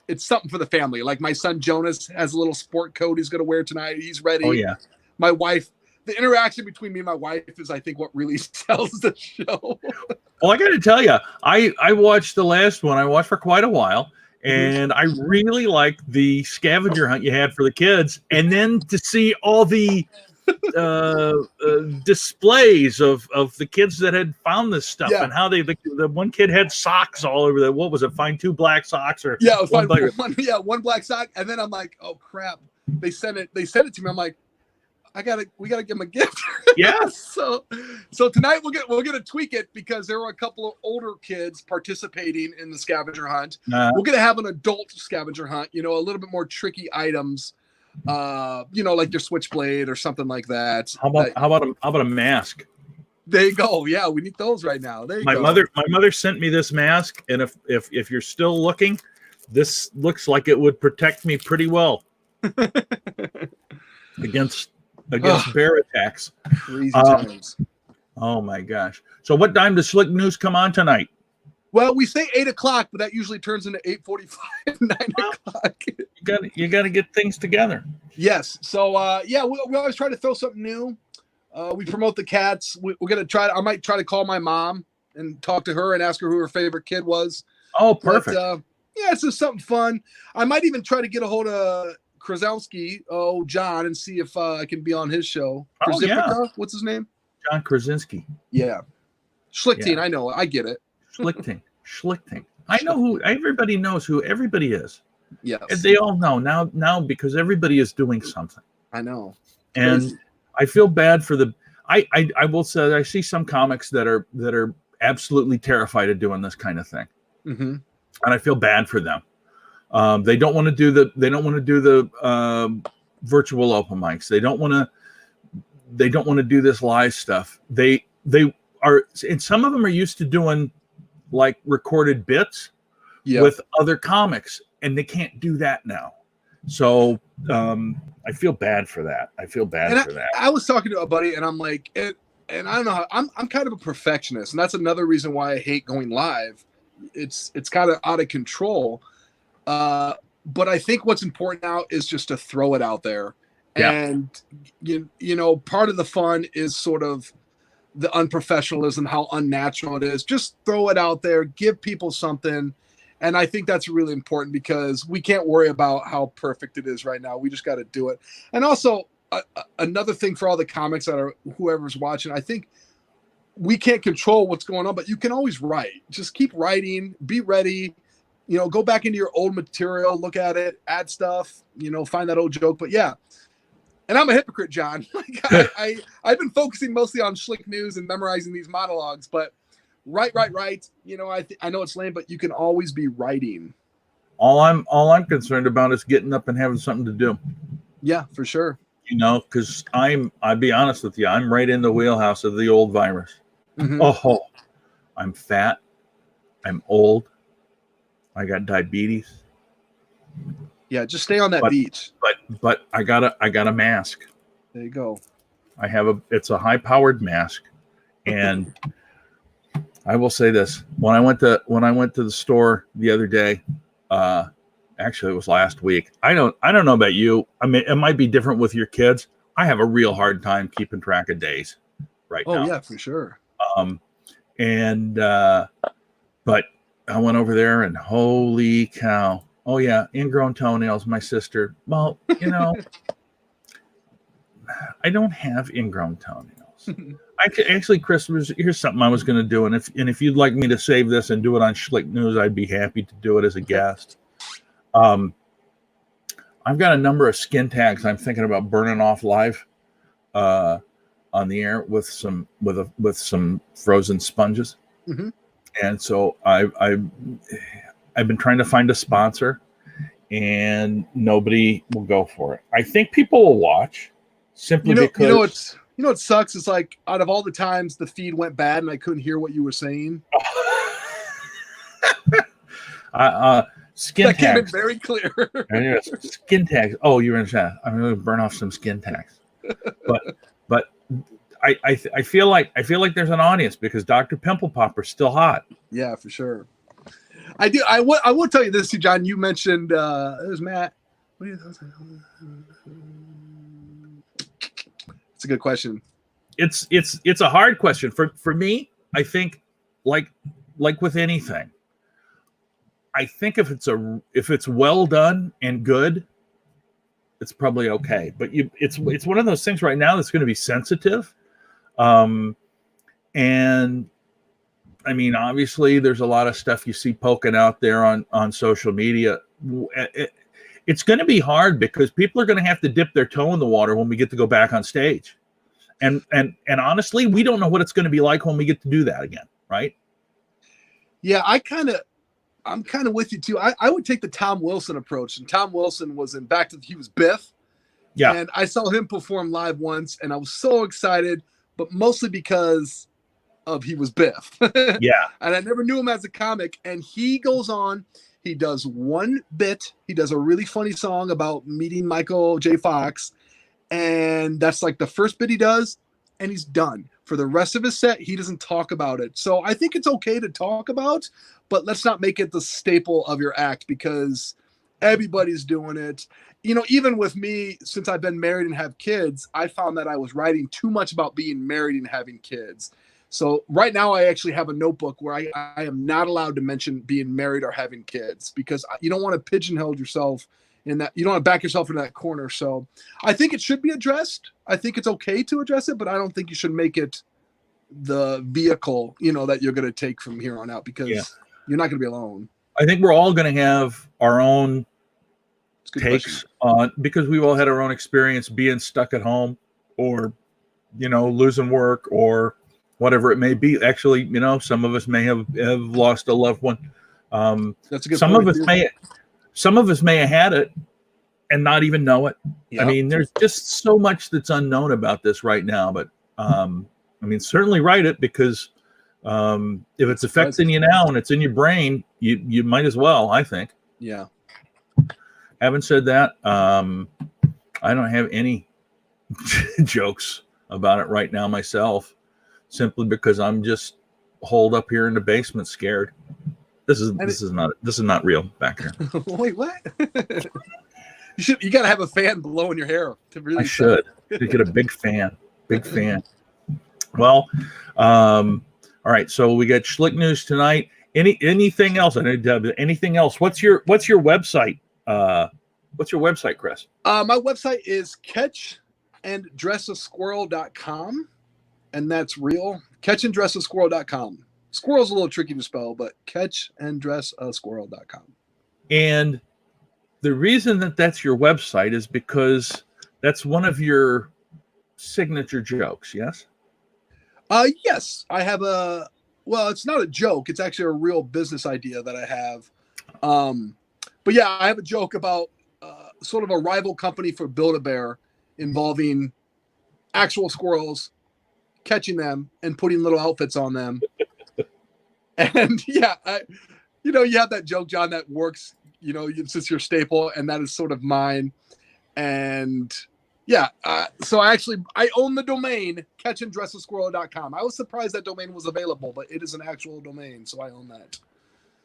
it's something for the family. Like my son Jonas has a little sport coat he's going to wear tonight. He's ready. Oh yeah. My wife, the interaction between me and my wife is, I think, what really sells the show. Well, I got to tell you, I watched the last one. I watched for quite a while, and I really liked the scavenger hunt you had for the kids, and then to see all the displays of the kids that had found this stuff and how the one kid had socks all over the, what was it? Find 2 black socks or it was one black sock, and then I'm like, oh crap, they sent it to me. I'm like, we gotta give him a gift. Yes. So tonight we're gonna tweak it because there were a couple of older kids participating in the scavenger hunt. We're gonna have an adult scavenger hunt, you know, a little bit more tricky items, you know, like your switchblade or something like that. How about a mask? There you go. Yeah, we need those right now. There you go. My mother sent me this mask, and if you're still looking, this looks like it would protect me pretty well against bear attacks. Crazy times. Oh my gosh. So what time does Schlick News come on tonight? Well, we say 8:00, but that usually turns into 8:45, 9:00. You got to get things together. Yes. So yeah, we always try to throw something new. We promote the cats. We're gonna I might try to call my mom and talk to her and ask her who her favorite kid was. Oh, perfect. But, yeah, it's just something fun. I might even try to get a hold of Krasinski, John, and see if I can be on his show. What's his name? John Krasinski. Yeah. Schlichting, yeah. I know. I get it. Schlichting. I know who everybody knows who everybody is. Yes. And they all know now because everybody is doing something. I know. And I feel bad for I will say I see some comics that are absolutely terrified of doing this kind of thing. Mm-hmm. And I feel bad for them. They don't want to do the virtual open mics. They don't want to do this live stuff. They are, and some of them are used to doing like recorded bits with other comics, and they can't do that now. So I feel bad for that. I was talking to a buddy, and I'm like, and I don't know, I'm kind of a perfectionist, and that's another reason why I hate going live. It's kind of out of control. But I think what's important now is just to throw it out there. Yeah. And, you know, part of the fun is sort of the unprofessionalism, how unnatural it is. Just throw it out there, give people something. And I think that's really important because we can't worry about how perfect it is right now. We just got to do it. And also another thing for all the comics that are, whoever's watching, I think we can't control what's going on, but you can always write. Just keep writing, be ready. You know, go back into your old material, look at it, add stuff, you know, find that old joke. But yeah, and I'm a hypocrite, John. Like I've been focusing mostly on Schlick News and memorizing these monologues. But Right. You know, I know it's lame, but you can always be writing. All I'm concerned about is getting up and having something to do. Yeah, for sure. You know, because I'll be honest with you, I'm right in the wheelhouse of the old virus. Mm-hmm. Oh, I'm fat. I'm old. I got diabetes. Yeah, just stay on that beach. But I got a mask. There you go. It's a high-powered mask, and I will say this: when I went to the store the other day, actually it was last week. I don't know about you. I mean, it might be different with your kids. I have a real hard time keeping track of days right now. Oh yeah, for sure. But I went over there and holy cow. Oh yeah, ingrown toenails, my sister. Well, you know, I don't have ingrown toenails. Actually, Chris, here's something I was going to do, and if you'd like me to save this and do it on Schlick News, I'd be happy to do it as a guest. I've got a number of skin tags I'm thinking about burning off live on the air with some frozen sponges. Mm-hmm. And so I've been trying to find a sponsor, and nobody will go for it. I think people will watch simply because you know what sucks. It's like out of all the times the feed went bad and I couldn't hear what you were saying. Skin that tags came in very clear. Skin tags. Oh, you're in chat. I'm going to burn off some skin tags. But I feel like there's an audience because Dr. Pimple Popper's still hot. Yeah, for sure. I do. I will tell you this, John. You mentioned it was Matt. What do you? It's a good question. It's a hard question for me. I think like with anything, I think if it's well done and good, it's probably okay. But it's one of those things right now that's going to be sensitive. And I mean, obviously there's a lot of stuff you see poking out there on social media. It's going to be hard because people are going to have to dip their toe in the water when we get to go back on stage. And honestly, we don't know what it's going to be like when we get to do that again. Right. Yeah. I'm kind of with you too. I would take the Tom Wilson approach, and Tom Wilson was he was Biff. Yeah. And I saw him perform live once and I was so excited, but mostly because of he was Biff. Yeah. And I never knew him as a comic. And he goes on, he does one bit. He does a really funny song about meeting Michael J. Fox. And that's like the first bit he does, and he's done. For the rest of his set, he doesn't talk about it. So I think it's okay to talk about, but let's not make it the staple of your act because everybody's doing it. You know, even with me, since I've been married and have kids, I found that I was writing too much about being married and having kids. So right now I actually have a notebook where I am not allowed to mention being married or having kids because you don't want to pigeonhole yourself in that. You don't want to back yourself into that corner. So I think it should be addressed. I think it's okay to address it, but I don't think you should make it the vehicle, that you're going to take from here on out because you're not going to be alone. I think we're all going to have our own takes on, because we've all had our own experience being stuck at home or, losing work or whatever it may be. Actually, some of us may have lost a loved one. That's a good some point, of us may have had it and not even know it. Yep. I mean, there's just so much that's unknown about this right now, but certainly write it because if it's affecting you now and it's in your brain, you might as well, I think. Yeah. Having said that, I don't have any jokes about it right now myself, simply because I'm just holed up here in the basement, scared. This is not real back here. Wait, what? You got to have a fan blowing your hair to really. I should get a big fan. Well, all right. So we got Schlick News tonight. Anything else? Anything else? What's your website? What's your website, Chris? My website is catchanddressasquirrel.com, and that's real. Catchanddressasquirrel.com. Squirrel's a little tricky to spell, but catchanddressasquirrel.com. And the reason that's your website is because that's one of your signature jokes, yes? Yes. I have a well, it's not a joke. It's actually a real business idea that I have. But yeah, I have a joke about sort of a rival company for Build-A-Bear involving actual squirrels, catching them and putting little outfits on them. And yeah, you have that joke, John, that works, since your staple, and that is sort of mine. And yeah, so I own the domain catchanddressasquirrel.com. I was surprised that domain was available, but it is an actual domain, so I own that.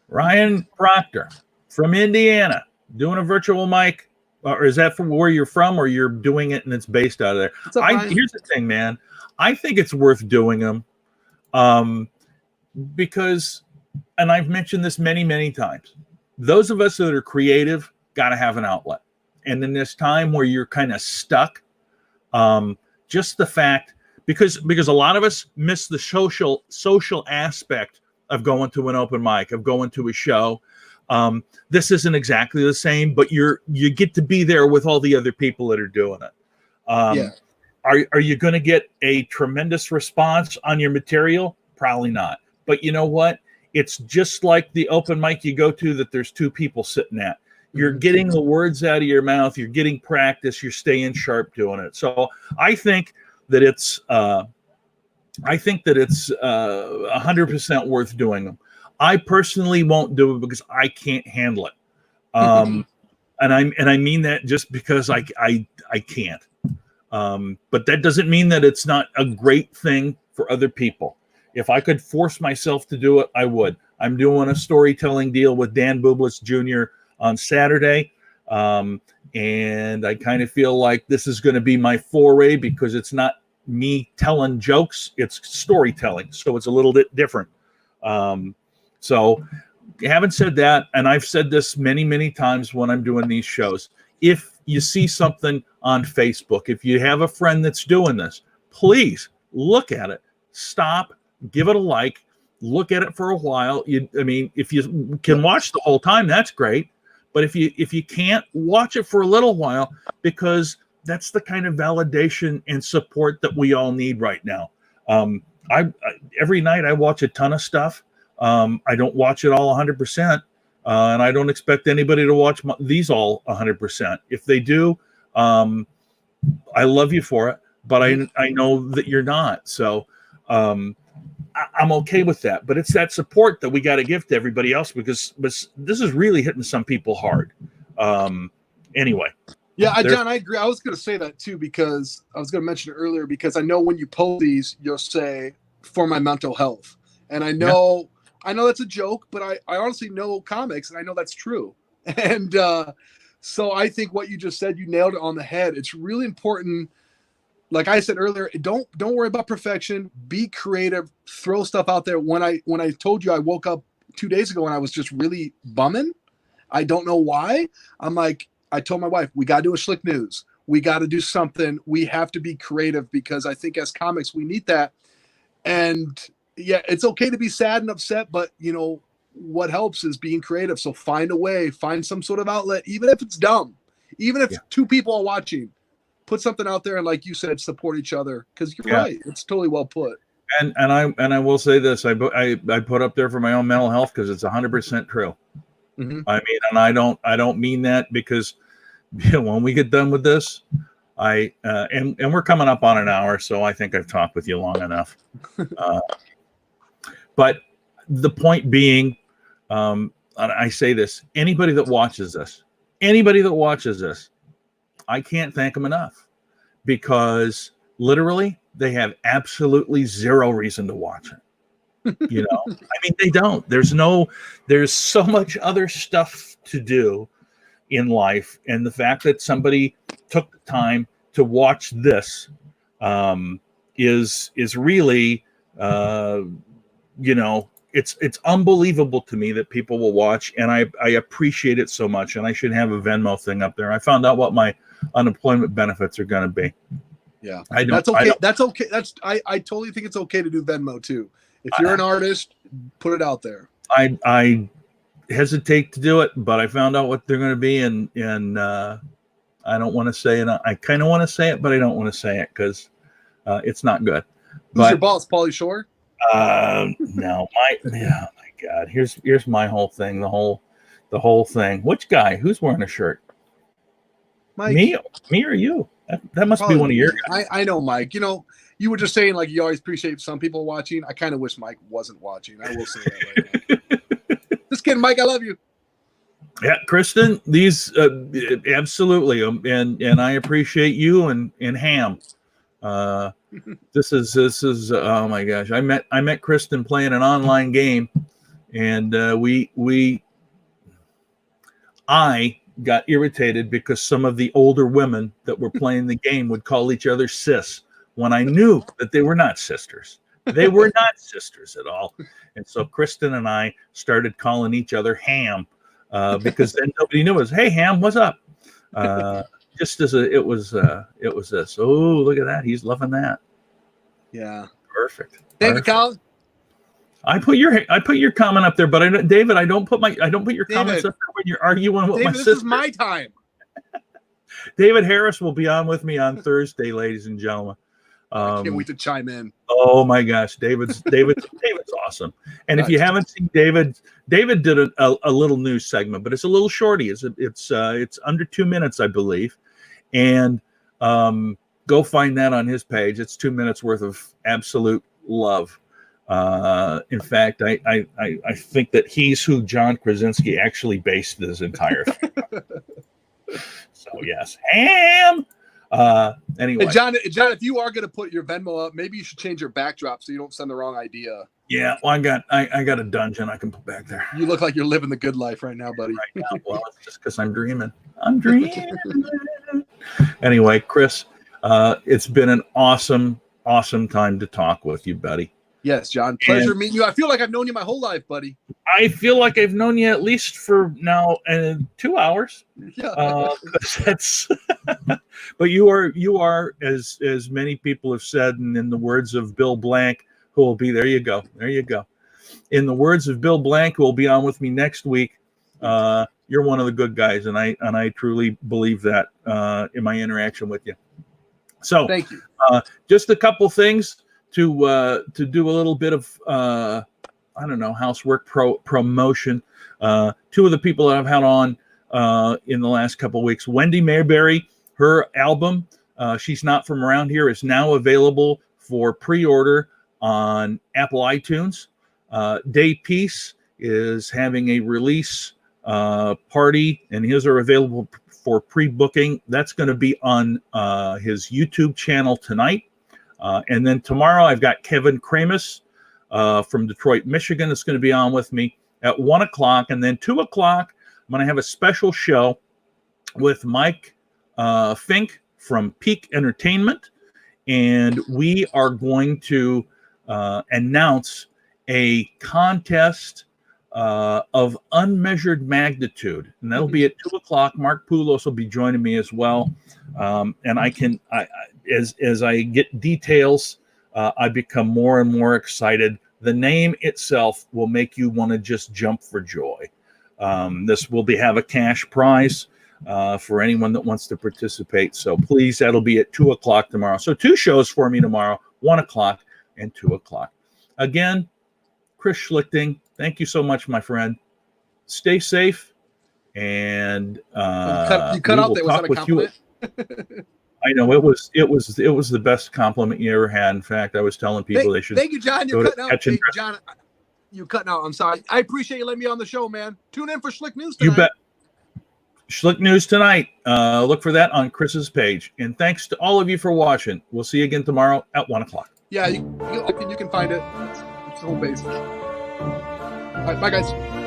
Ryan Proctor from Indiana doing a virtual mic. Or is that from where you're from, or you're doing it and it's based out of there? Here's the thing, man. I think it's worth doing them because, and I've mentioned this many, many times, those of us that are creative got to have an outlet. And in this time where you're kind of stuck, just the fact, because a lot of us miss the social aspect of going to an open mic, of going to a show. This isn't exactly the same, but you get to be there with all the other people that are doing it. Yeah. Are you going to get a tremendous response on your material? Probably not. But you know what? It's just like the open mic you go to that there's two people sitting at. You're getting the words out of your mouth. You're getting practice. You're staying sharp doing it. So I think that it's 100% worth doing them. I personally won't do it because I can't handle it. And I mean that just because I can't. But that doesn't mean that it's not a great thing for other people. If I could force myself to do it, I would. I'm doing a storytelling deal with Dan Bublitz Jr. on Saturday. And I kind of feel like this is going to be my foray because it's not me telling jokes, it's storytelling. So it's a little bit different. So having said that, and I've said this many, many times when I'm doing these shows, if you see something on Facebook, if you have a friend that's doing this, please look at it, stop, give it a like, look at it for a while. If you can watch the whole time, that's great. But if you can't, watch it for a little while, because that's the kind of validation and support that we all need right now. I every night I watch a ton of stuff. I don't watch it all 100%, and I don't expect anybody to watch these all 100%. If they do, I love you for it, but I know that you're not. So I'm okay with that. But it's that support that we got to give to everybody else, because this is really hitting some people hard. Anyway. Yeah, John, I agree. I was going to say that too, because I was going to mention it earlier, because I know when you post these, you'll say for my mental health. And I know that's a joke, but I honestly know comics, and I know that's true. And so I think what you just said, you nailed it on the head. It's really important. Like I said earlier, don't worry about perfection. Be creative. Throw stuff out there. When I told you I woke up 2 days ago and I was just really bumming, I don't know why. I told my wife, we got to do a Schlick News. We got to do something. We have to be creative, because I think as comics, we need that. And yeah, it's okay to be sad and upset, but what helps is being creative. So find a way, find some sort of outlet, even if it's dumb, even if two people are watching, put something out there. And like you said, support each other, because you're right. It's totally well put. And I will say this, I put up there for my own mental health, because it's 100% true. Mm-hmm. I mean, and I don't mean that because when we get done with this, and we're coming up on an hour, so I think I've talked with you long enough. But the point being, I say this, anybody that watches this, I can't thank them enough, because literally they have absolutely zero reason to watch it. They don't. There's so much other stuff to do in life, and the fact that somebody took the time to watch this is really it's unbelievable to me that people will watch, and I appreciate it so much. And I should have a Venmo thing up there. I found out what my unemployment benefits are going to be. Yeah, that's okay. That's okay. I totally think it's okay to do Venmo too. If you're an artist, put it out there. I hesitate to do it, but I found out what they're going to be, and I don't want to say it. I kind of want to say it, but I don't want to say it because it's not good. Who's your boss, Pauly Shore? No, my God. Here's my whole thing. The whole thing. Which guy? Who's wearing a shirt? Mike. Me or you? That must be one of your guys. I know, Mike. You know, you were just saying like you always appreciate some people watching. I kind of wish Mike wasn't watching. I will say that right now. Just kidding, Mike. I love you. Yeah, Kristen. These absolutely, and I appreciate you and Ham. This is oh my gosh. I met Kristen playing an online game, and I got irritated because some of the older women that were playing the game would call each other sis when I knew that they were not sisters. They were not sisters at all. And so Kristen and I started calling each other Ham because then nobody knew us. Hey, Ham, what's up? Just as it was this. Oh, look at that. He's loving that. Yeah. Perfect. Thank you, Colin. I put your comment up there, but David, I don't put your comments up there when you're arguing with David, my sister. This is my time. David Harris will be on with me on Thursday, ladies and gentlemen. I can't wait to chime in. Oh my gosh, David's awesome. And if you haven't seen David did a little news segment, but it's a little shorty. It's under 2 minutes, I believe. And go find that on his page. It's 2 minutes worth of absolute love. In fact, I think that he's who John Krasinski actually based his entire thing on. So yes, Ham. Anyway, and John, if you are going to put your Venmo up, maybe you should change your backdrop so you don't send the wrong idea. Yeah, well, I got a dungeon I can put back there. You look like you're living the good life right now, buddy. Right now, well, it's just because I'm dreaming. Anyway, Chris, it's been an awesome time to talk with you, buddy. Yes, John. Pleasure meeting you. I feel like I've known you my whole life, buddy. I feel like I've known you at least for now 2 hours. Yeah. That's but you are as many people have said, and in the words of Bill Blank, who will be there you go. In the words of Bill Blank, who will be on with me next week, you're one of the good guys, and I truly believe that in my interaction with you. So thank you. Just a couple things to do a little bit of housework promotion. Two of the people that I've had on in the last couple of weeks, Wendy Mayberry, her album She's Not From Around Here is now available for pre-order on Apple iTunes. Day Peace is having a release party, and his are available for pre-booking. That's going to be on his YouTube channel tonight. And then tomorrow I've got Kevin Kramus from Detroit, Michigan. That's going to be on with me at 1 o'clock. And then 2 o'clock, I'm going to have a special show with Mike Fink from Peak Entertainment. And we are going to announce a contest of unmeasured magnitude. And that'll be at 2 o'clock. Mark Poulos will be joining me as well. And as I get details, I become more and more excited. The name itself will make you want to just jump for joy. This will have a cash prize for anyone that wants to participate. So please, that'll be at 2 o'clock tomorrow. So 2 shows for me tomorrow, 1 o'clock and 2 o'clock. Again, Chris Schlichting, thank you so much, my friend. Stay safe. And you cut out there. Was that a compliment? I know it was the best compliment you ever had. In fact, I was telling people they should. Thank you, John. You're cutting out. Hey, John, you're cutting out. I'm sorry. I appreciate you letting me on the show, man. Tune in for Schlick News tonight. You bet. Schlick News tonight. Look for that on Chris's page. And thanks to all of you for watching. We'll see you again tomorrow at 1 o'clock. Yeah, you can find it. It's home base. All right, bye, guys.